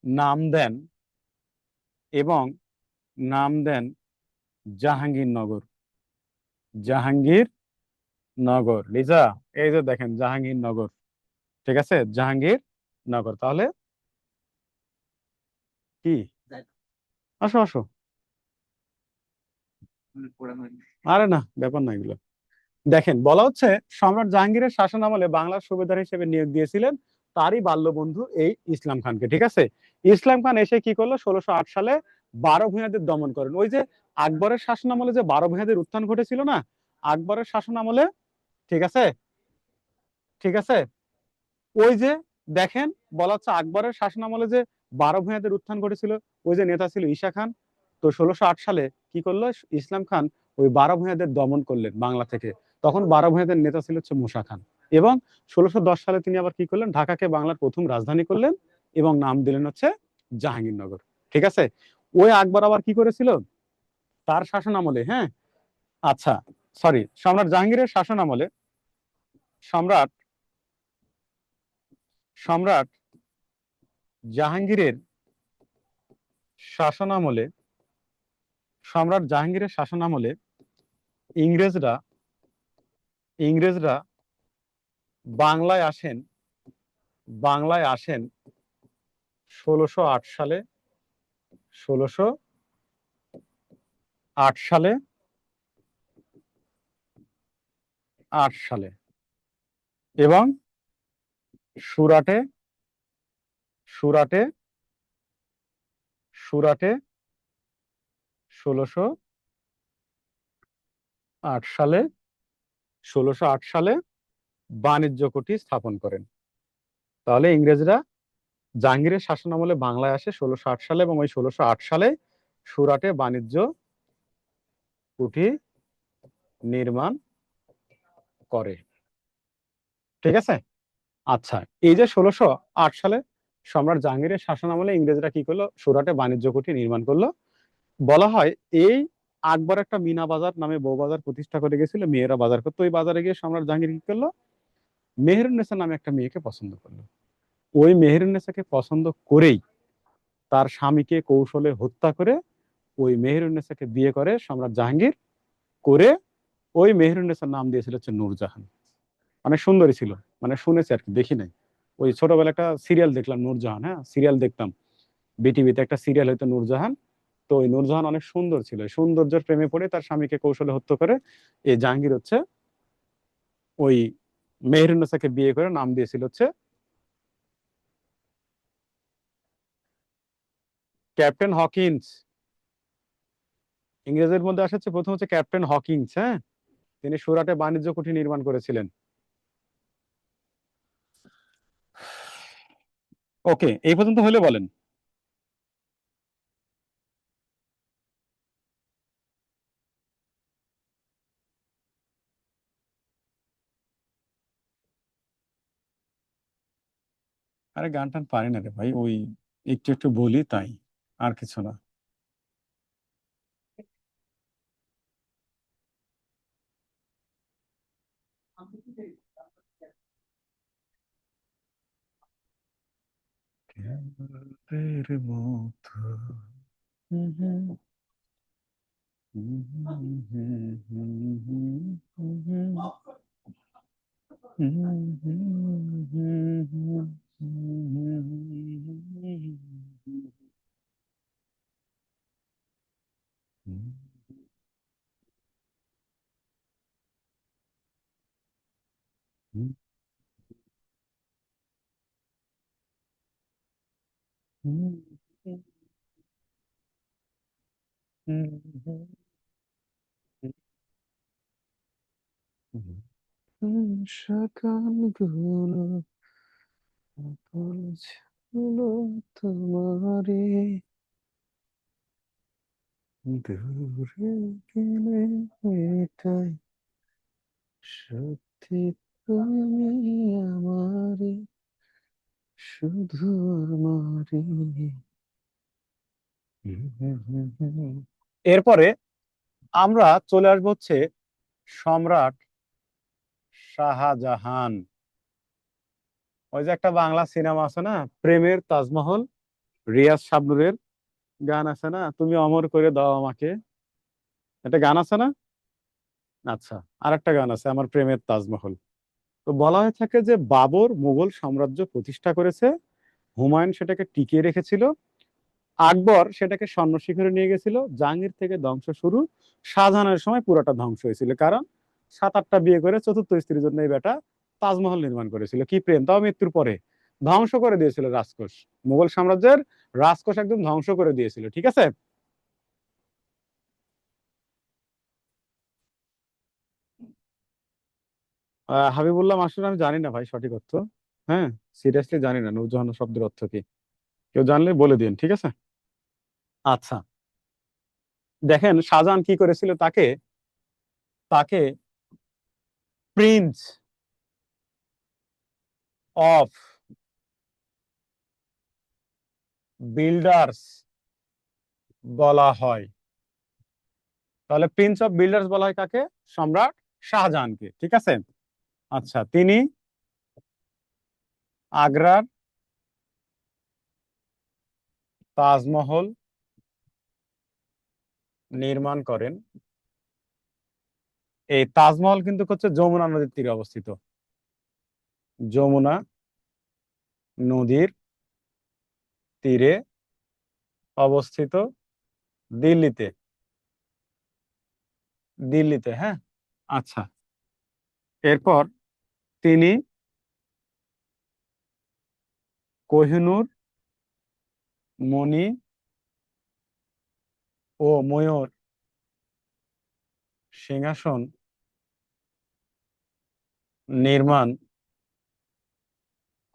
A: নাম দেন, এবং নাম দেন জাহাঙ্গীরনগর। জাহাঙ্গীরনগর, লিজা, এই যে দেখেন জাহাঙ্গীরনগর। ঠিক আছে, জাহাঙ্গীরনগর। তাহলে কি, আসো আসো। আরে না, ব্যাপার না এগুলো। দেখেন, বলা হচ্ছে সম্রাট জাহাঙ্গীরের শাসন আমলে বাংলার সুবেদার হিসেবে নিয়োগ দিয়েছিলেন তারই বাল্য বন্ধু এই ইসলাম খানকে। ঠিক আছে, ইসলাম খান এসে কি করলো, 1608 সালে 12 ভূঁইয়াদের দমন করেন। ওই যে আকবরের শাসন আমলে যে 12 ভূঁইয়াদের উত্থান ঘটেছিল না, আকবরের শাসন আমলে। ঠিক আছে, ঠিক আছে, ওই যে দেখেন, বলা হচ্ছে আকবরের শাসন আমলে যে 12 ভূঁইয়াদের উত্থান ঘটেছিল, ওই যে নেতা ছিল ঈশা খান। তো 1608 সালে কি করলো ইসলাম খান, ওই 12 ভূঁইয়াদের দমন করলেন বাংলা থেকে। তখন 12 ভূঁইয়াদের নেতা ছিল হচ্ছে মুসা খান। এবং 1610 সালে তিনি আবার কি করলেন, ঢাকাকে বাংলার প্রথম রাজধানী করলেন এবং নাম দিলেন হচ্ছে জাহাঙ্গীরনগর। ঠিক আছে, ওই আকবর আবার কি করেছিল তার শাসন আমলে। হ্যাঁ, আচ্ছা, সরি, সম্রাট জাহাঙ্গীরের শাসন আমলে, সম্রাট সম্রাট জাহাঙ্গীরের শাসন আমলে, সম্রাট জাহাঙ্গীরের শাসন আমলে ইংরেজরা, ইংরেজরা বাংলায় আসেন, বাংলায় আসেন 1608 সালে, 1608 সালে, 8 সালে, এবং সুরাটে, সুরাটে, সুরাটে 1608 সালে, 1608 সালে বাণিজ্য কুঠি স্থাপন করেন। তাহলে ইংরেজরা জাহাঙ্গীরের শাসন আমলে বাংলায় আসে 1608 সালে, এবং ওই 1608 সালে সুরাটে বাণিজ্য কুঠি নির্মাণ করে। ঠিক আছে, আচ্ছা, এই যে 1608 সালে সম্রাট জাহাঙ্গীরের শাসন আমলে ইংরেজরা কি করলো, সুরাটে বাণিজ্য কুঠি নির্মাণ করলো, বলা হয় এই আকবর একটা মিনা বাজার নামে বউ বাজার প্রতিষ্ঠা করে গেছিল, মেয়েরা বাজার করতো। ওই বাজারে গিয়ে সম্রাট জাহাঙ্গীর কি করলো, মেহেরুন্নেসা নামে একটা মেয়েকে পছন্দ করলো। ওই মেহেরুন্নেসাকে পছন্দ করেই তার স্বামীকে কৌশলে হত্যা করে ওই মেহেরুন্নেসাকে বিয়ে করে সম্রাট জাহাঙ্গীর। করে ওই মেহেরুন্নেসার নাম দিয়েছিল হচ্ছে নূরজাহান। অনেক সুন্দরী ছিল, মানে শুনেছি আর কি, দেখি নাই। ওই ছোটবেলা একটা সিরিয়াল দেখলাম নূরজাহান, হ্যাঁ সিরিয়াল দেখতাম, বিটিভিতে একটা সিরিয়াল হইতো নূরজাহান। তো ওই নূরজাহান অনেক সুন্দর ছিল, এই সৌন্দর্যের প্রেমে পড়ে তার স্বামীকে কৌশলে হত্যা করে এই জাহাঙ্গীর হচ্ছে ওই মেহেরুন্নেসাকে বিয়ে করে নাম দিয়েছিল হচ্ছে ক্যাপ্টেন হকিন্স। ইংরেজের মধ্যে আসা হচ্ছে প্রথম হচ্ছে ক্যাপ্টেন হকিন্স, হ্যাঁ। তিনি সুরাটে বাণিজ্য কুঠি নির্মাণ করেছিলেন। ওকে, এই পর্যন্ত হলে বলেন। আরে গান টান পারি না রে ভাই, ওই একটু একটু বলি তাই, আর কিছু না। কেবলের মতো। হুম হুম হুম হুম হুম হুম হুম হুম হুম হুম হুম গানগুলো বলছিল তোমারে, দূরে গেলে এটাই সত্যি, তুমি আমারে, শুধু আমারে। এরপরে আমরা চলে আসবো হচ্ছে সম্রাট শাহজাহান। ওই যে একটা বাংলা সিনেমা আছে না, প্রেমের তাজমহল, রিয়াজ শাবনুরের গান আছে না, তুমি অমর করে দাও আমাকে, একটা গান আছে না? আচ্ছা, আর একটা গান আছে আমার প্রেমের তাজমহল। তো বলা হয়ে থাকে যে বাবর মুঘল সাম্রাজ্য প্রতিষ্ঠা করেছে, হুমায়ুন সেটাকে টিকিয়ে রেখেছিল, আকবর সেটাকে স্বর্ণ শিখরে নিয়ে গেছিল, জাহাঙ্গীর থেকে ধ্বংস শুরু, শাহজাহানের সময় পুরোটা ধ্বংস হয়েছিল। কারণ সাত আটটা বিয়ে করে চতুর্থ স্ত্রীর জন্য এই বেটা তাজমহল নির্মাণ করেছিল। কি প্রেম, তাও মৃত্যুর পরে ধ্বংস করে দিয়েছিল রাজকোষ, মুঘল সাম্রাজ্যের রাজকোষ একদম ধ্বংস করে দিয়েছিল। ঠিক আছে। হাবিবুল্লাহ মাসুদ আমি জানি না ভাই সঠিক অর্থ। হ্যাঁ, সিরিয়াসলি জানি না নূরজাহান শব্দের অর্থ কি, কেউ জানলে বলে দিন, ঠিক আছে। আচ্ছা, দেখেন শাহজাহান কি করেছিল, তাকে তাকে প্রিন্স অফ বিল্ডার্স বলা হয়। তাহলে প্রিন্স অফ বিল্ডার্স বলা হয় কাকে? সম্রাট শাহজাহানকে, ঠিক আছে। আচ্ছা, তিনি আগ্রার তাজমহল নির্মাণ করেন। এই তাজমহল কিন্তু হচ্ছে যমুনা নদীর তীরে অবস্থিত, যমুনা নদীর তীরে অবস্থিত, দিল্লিতে, দিল্লিতে, হ্যাঁ। আচ্ছা, এরপর তিনি কোহিনূর মণি ও ময়ূর সিংহাসন নির্মাণ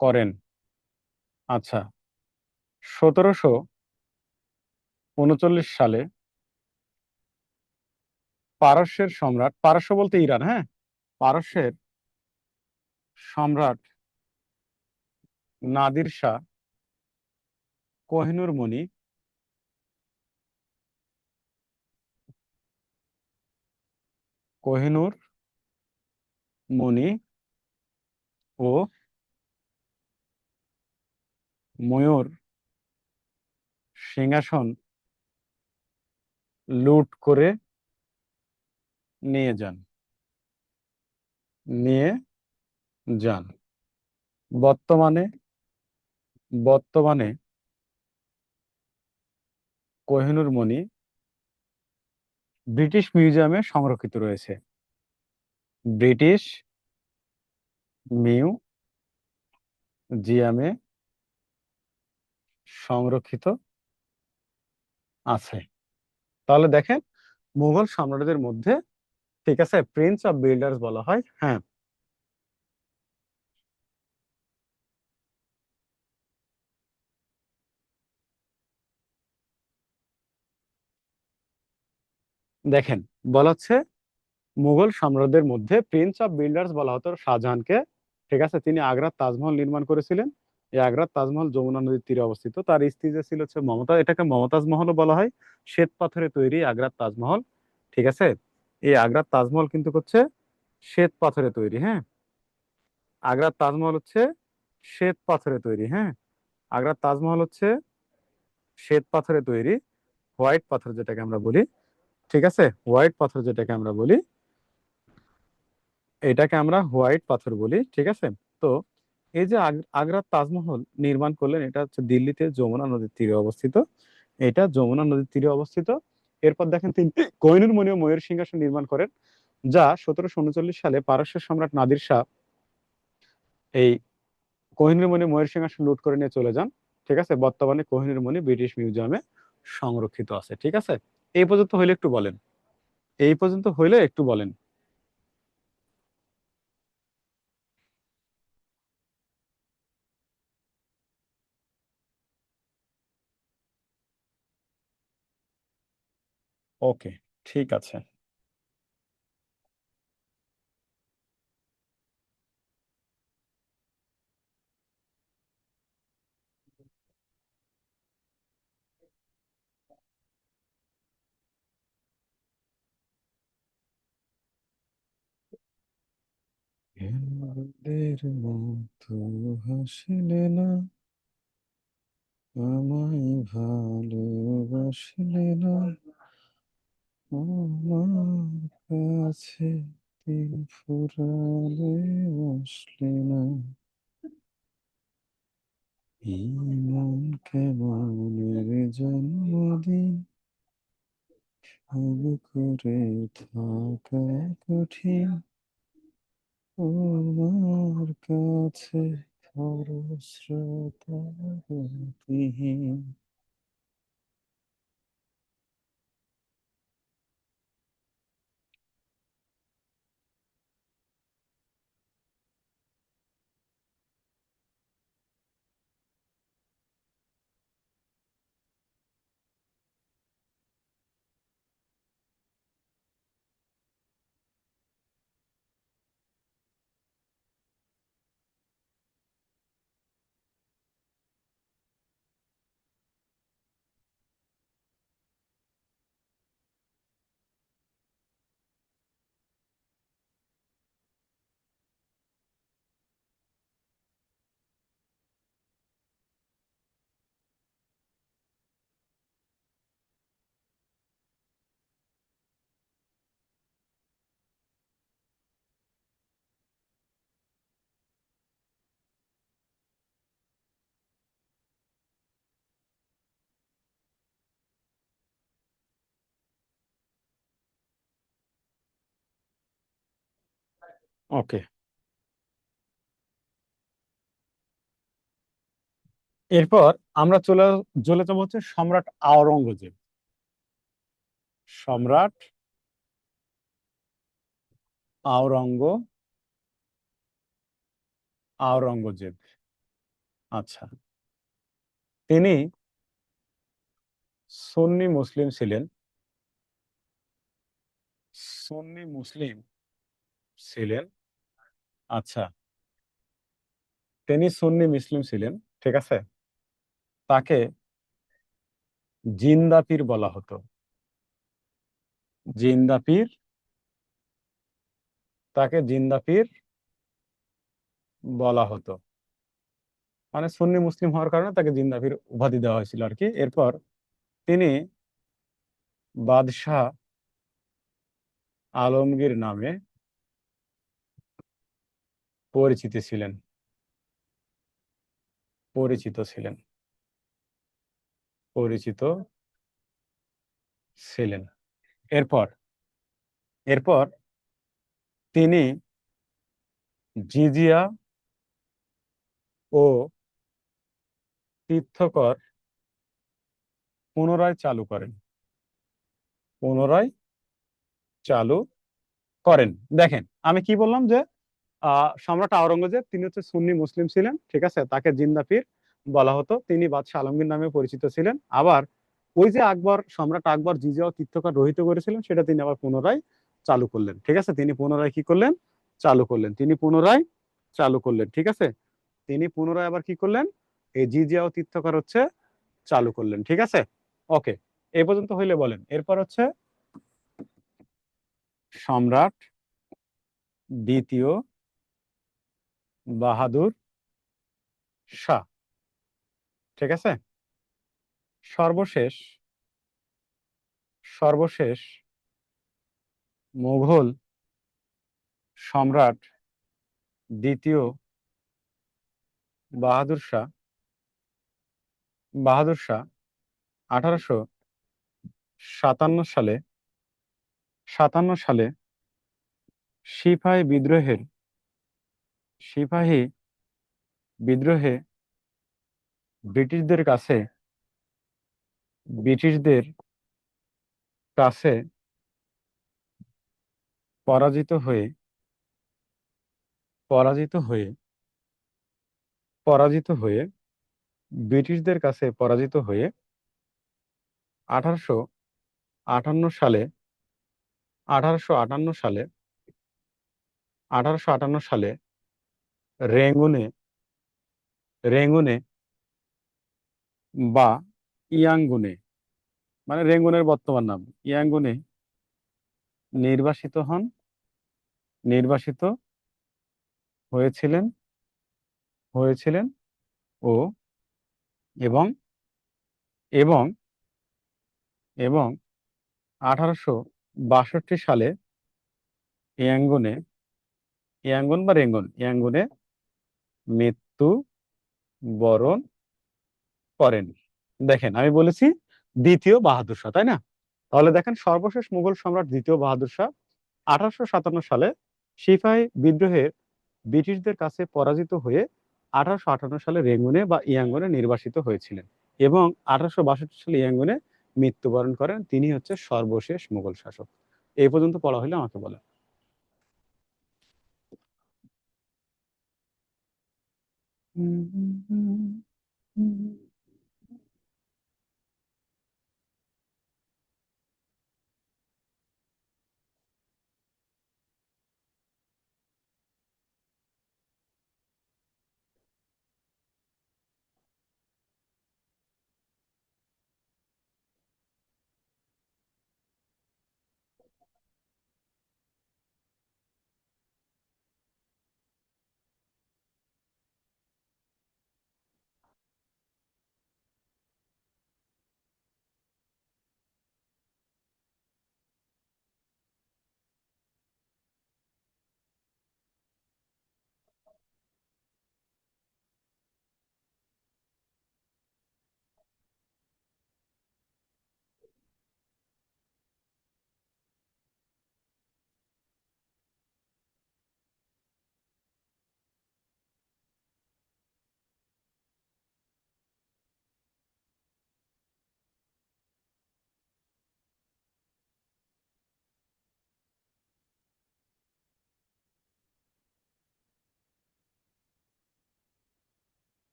A: করেন। আচ্ছা, 1739 সালে পারস্যের সম্রাট, পারস্য বলতে ইরান, হ্যাঁ, পারস্যের সম্রাট নাদির শাহ কোহিনূর মণি কোহিনূর মণি ও ময়ূর সিংহাসন লুট করে নিয়ে যান নিয়ে যান বর্তমানে বর্তমানে কোহিনূর মণি ব্রিটিশ মিউজিয়ামে সংরক্ষিত রয়েছে। ব্রিটিশ মিউজিয়ামে সংরক্ষিত আছে। তাহলে দেখেন, মুঘল সম্রাটদের মধ্যে, ঠিক আছে, প্রিন্স অফ বিল্ডার্স বলা হয়। হ্যাঁ, দেখেন, বলা হচ্ছে মুঘল সম্রাটদের মধ্যে প্রিন্স অফ বিল্ডার্স বলা হতো শাহজাহানকে। ঠিক আছে, তিনি আগ্রার তাজমহল নির্মাণ করেছিলেন। এই আগ্রার তাজমহল যমুনা নদীর তীরে অবস্থিত। তার স্ত্রী যে ছিল হচ্ছে মমতাজ, এটাকে মমতাজ মহলও বলা হয়। শ্বেত পাথরে তৈরি আগ্রার তাজমহল। ঠিক আছে, এই আগ্রার তাজমহল কিন্তু হচ্ছে শ্বেত পাথরে তৈরি। হ্যাঁ, আগ্রার তাজমহল হচ্ছে শ্বেত পাথরে তৈরি। হ্যাঁ, আগ্রার তাজমহল হচ্ছে শ্বেত পাথরে তৈরি, হোয়াইট পাথর যেটাকে আমরা বলি। ঠিক আছে, হোয়াইট পাথর যেটাকে আমরা বলি, এটাকে আমরা হোয়াইট পাথর বলি। ঠিক আছে, তো এই যে আগ্রার তাজমহল নির্মাণ করলেন, এটা হচ্ছে দিল্লিতে যমুনা নদীর তীরে অবস্থিত। এটা যমুনা নদীর তীরে অবস্থিত। এরপর দেখেন, তিনি কোহিনূর মণি ও ময়ূর সিংহাসন নির্মাণ করেন, যা 1739 সালে পারস্য সম্রাট নাদির শাহ এই কোহিনূর মণি ময়ূর সিংহাসন লুট করে নিয়ে চলে যান। ঠিক আছে, বর্তমানে কোহিনূর মণি ব্রিটিশ মিউজিয়ামে সংরক্ষিত আছে। ঠিক আছে, এই পর্যন্ত হইলে একটু বলেন। এই পর্যন্ত হইলে একটু বলেন। ওকে, ঠিক আছে। এদের মতো হাসিলে না, আমায় ভালোবাসলে না, আমার কাছে দিন ফুরালে আসলে না, এই মন কেমনের জন্মদিন, তবু করে থাকা কঠিন, আমার কাছে খরস্রোতা গতিহীন। ওকে, এরপর আমরা চলে যাবো হচ্ছে সম্রাট আওরঙ্গজেব। সম্রাট আওরঙ্গ আওরঙ্গজেব। আচ্ছা, তিনি সুন্নি মুসলিম ছিলেন। সুন্নি মুসলিম ছিলেন। আচ্ছা, তিনি সুন্নি মুসলিম ছিলেন। ঠিক আছে, তাকে জিন্দা পীর বলা হতো। জিন্দা পীর তাকে জিন্দা পীর বলা হতো। মানে সুন্নি মুসলিম হওয়ার কারণে তাকে জিন্দা পীর উপাধি দেওয়া হয়েছিল আর কি। এরপর তিনি বাদশাহ আলমগীর নামে পরিচিত ছিলেন, পরিচিত ছিলেন, পরিচিত ছিলেন। এরপর এরপর তিনি জিজিয়া ও তীর্থকর পুনরায় চালু করেন, পুনরায় চালু করেন। দেখেন আমি কি বললাম যে সম্রাট আওরঙ্গজেব তিনি হচ্ছে সুন্নি মুসলিম ছিলেন, ঠিক আছে, তাকে জিন্দা পীর বলা হতো, তিনি বাদশাহ আলমগীর নামে পরিচিত ছিলেন। আবার ওই যে আকবর, সম্রাট আকবর জিজিয়া ও তীর্থকর রহিত করেছিলেন সেটা তিনি আবার পুনরায় চালু করলেন, ঠিক আছে, তিনি পুনরায় কি করলেন, চালু করলেন, তিনি পুনরায় চালু করলেন, ঠিক আছে, তিনি পুনরায় আবার কি করলেন, এই জিজিয়া ও তীর্থকর হচ্ছে চালু করলেন, ঠিক আছে। ওকে, এই পর্যন্ত হইলে বলেন। এরপর হচ্ছে সম্রাট দ্বিতীয় বাহাদুর শাহ, ঠিক আছে, সর্বশেষ সর্বশেষ মুঘল সম্রাট দ্বিতীয় বাহাদুর শাহ, বাহাদুর শাহ 1857 সালে, 57 সালে সিপাহী বিদ্রোহের, সিপাহী বিদ্রোহে ব্রিটিশদের কাছে, ব্রিটিশদের কাছে পরাজিত হয়ে, পরাজিত হয়ে, পরাজিত হয়ে, ব্রিটিশদের কাছে পরাজিত হয়ে 1858 সালে, 1858 সালে, 1858 সালে রেঙ্গুনে, রেঙ্গুনে বা ইয়াঙ্গুনে, মানে রেঙ্গুনের বর্তমান নাম ইয়াঙ্গুনে নির্বাসিত হন, নির্বাসিত হয়েছিলেন, হয়েছিলেন ও এবং এবং এবং 1862 সালে ইয়াঙ্গুনে, ইয়াঙ্গুন বা রেঙ্গুন, ইয়াঙ্গুনে মৃত্যু বরণ করেন। দেখেন আমি বলেছি দ্বিতীয় বাহাদুর শাহ, তাই না? তাহলে দেখেন সর্বশেষ মুঘল সম্রাট দ্বিতীয় বাহাদুর শাহ 1857 সালে সিপাহী বিদ্রোহে ব্রিটিশদের কাছে পরাজিত হয়ে 1858 সালে রেঙ্গুনে বা ইয়াঙ্গুনে নির্বাসিত হয়েছিলেন এবং 1862 সালে ইয়াঙ্গুনে মৃত্যুবরণ করেন। তিনি হচ্ছে সর্বশেষ মুঘল শাসক। এই পর্যন্ত পড়া হলে আমাকে বলেন।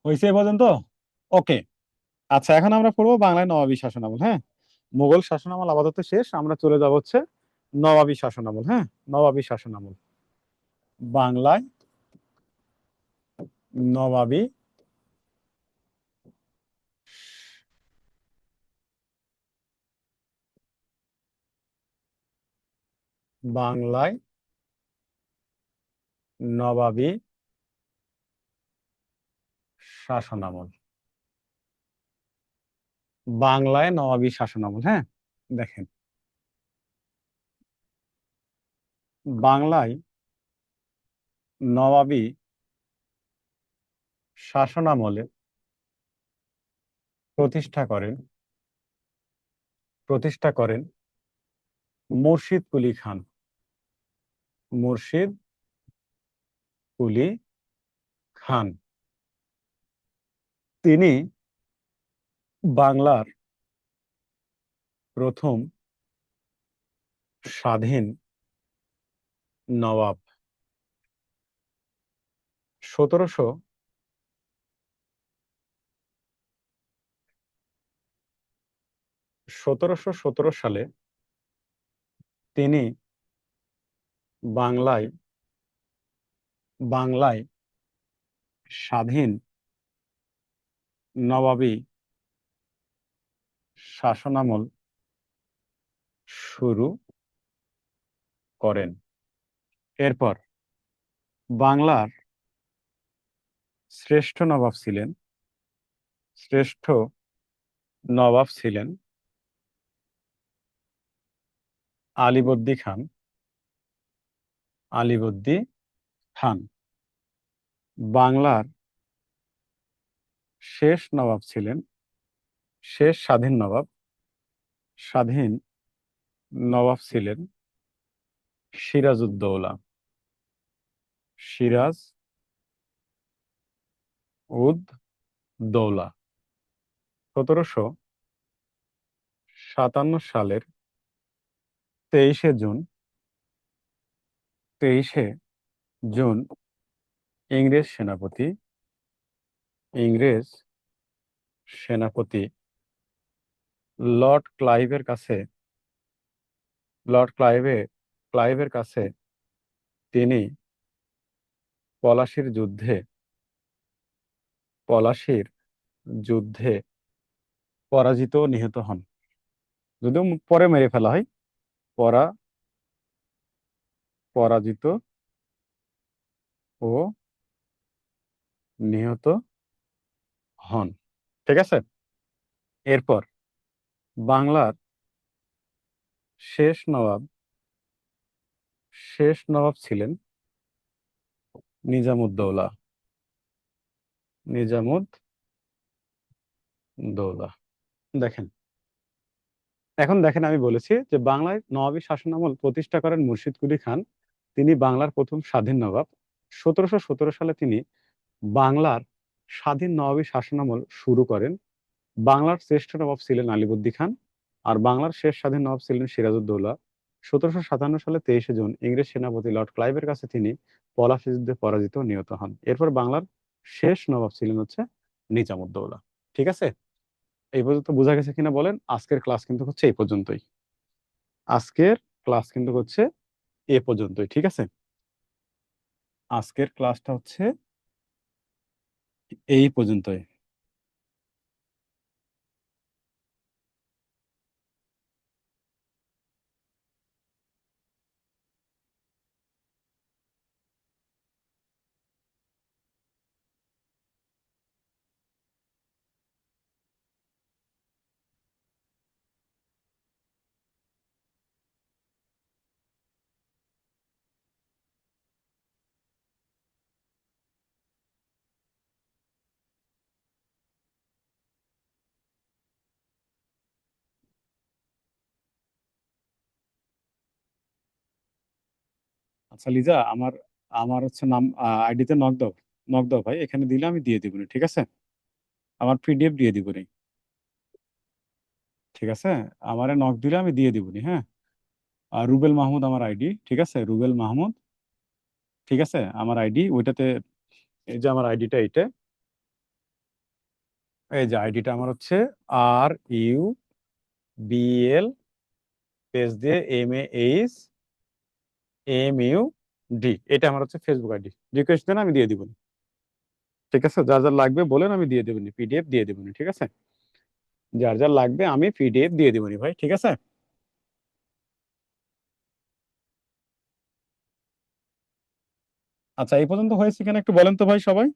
A: হয়েছে এ পর্যন্ত? ওকে, আচ্ছা এখন আমরা পড়বো বাংলায় নবাবী শাসনামল। হ্যাঁ, মুঘল শাসনামল আপাতত শেষ, আমরা চলে যাব হচ্ছে নবাবী শাসনামল। হ্যাঁ, নবাবী শাসনামল। বাংলায় নবাবী বাংলায় নবাবী শাসনামল। বাংলায় নবাবী শাসনামল। হ্যাঁ, দেখেন, বাংলায় নবাবী শাসনামলে প্রতিষ্ঠা করেন প্রতিষ্ঠা করেন মুর্শিদ কুলি খান। মুর্শিদ কুলি খান। তিনি বাংলার প্রথম স্বাধীন নবাব। 1717 সালে তিনি বাংলায় বাংলায় স্বাধীন নবাবী শাসনামল শুরু করেন। এরপর বাংলার শ্রেষ্ঠ নবাব ছিলেন শ্রেষ্ঠ নবাব ছিলেন আলীবর্দী খান। আলীবর্দী খান। বাংলার শেষ নবাব ছিলেন শেষ স্বাধীন নবাব ছিলেন সিরাজউদ্দৌলা। সিরাজ উদ দৌলা। 1757 সালের 23শে জুন 23শে জুন ইংরেজ সেনাপতি লর্ড ক্লাইভের কাছে লর্ড ক্লাইভের কাছে তিনি পলাশির যুদ্ধে পলাশির যুদ্ধে পরাজিত ও নিহত হন। যদিও পরে মেরে ফেলা হয়। পরা পরাজিত ও নিহত হন। ঠিক আছে। এরপর বাংলার শেষ নবাব ছিলেন নিজামুদ্দৌলা। নিজামুদ্দৌলা। দেখেন, এখন দেখেন, আমি বলেছি যে বাংলায় নবাবী শাসনামল প্রতিষ্ঠা করেন মুর্শিদ কুলি খান। তিনি বাংলার প্রথম স্বাধীন নবাব। 1717 সালে তিনি বাংলার স্বাধীন নবাবী শাসনামল শুরু করেন। বাংলার শ্রেষ্ঠ নবাব ছিলেন আলীবর্দী খান, আর বাংলার শেষ স্বাধীন নবাব ছিলেন সিরাজউদ্দৌলা। 1757 সালে 23শে জুন ইংরেজ সেনাপতি লর্ড ক্লাইভের কাছে তিনি পলাশী যুদ্ধে পরাজিত ও নিহত হন। এরপর বাংলার শেষ নবাব ছিলেন হচ্ছে নিজামুদ্দৌলা। ঠিক আছে। এই পর্যন্ত বোঝা গেছে কিনা বলেন? আজকের ক্লাস কিন্তু হচ্ছে এই পর্যন্তই। ঠিক আছে। আজকের ক্লাসটা হচ্ছে এই পর্যন্তই। আচ্ছা লিজা, আমার আমার হচ্ছে নাম আইডিতে নক দাও ভাই, এখানে দিলে আমি দিয়ে দিব। ঠিক আছে, আমার পিডিএফ দিয়ে দিব। ঠিক আছে, আমারে নক দিলে আমি দিয়ে দিব। হ্যাঁ, আর রুবেল মাহমুদ আমার আইডি। ঠিক আছে, রুবেল মাহমুদ। ঠিক আছে, আমার আইডি ওইটাতে। এই যে আমার আইডিটা, এই যে আইডিটা আমার হচ্ছে RU BL পেজ দিয়ে MAHMUD, এটা আমার হচ্ছে ফেসবুক আইডি। রিকোয়েস্ট দেন, আমি দিয়ে দিব। ঠিক আছে, যার যার লাগবে বলেন, আমি দিয়ে দেবনি, PDF দিয়ে দেবনি। ঠিক আছে, যার যার লাগবে আমি PDF দিয়ে দেবনি ভাই। ঠিক আছে। আচ্ছা, এই পর্যন্ত হয়েছে কিনা একটু বলেন তো ভাই সবাই।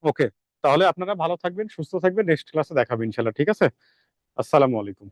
A: ওকে, তাহলে আপনারা ভালো থাকবেন, সুস্থ থাকবেন, নেক্সট ক্লাসে দেখাবেন ইনশাল্লাহ। ঠিক আছে, আসসালামু আলাইকুম।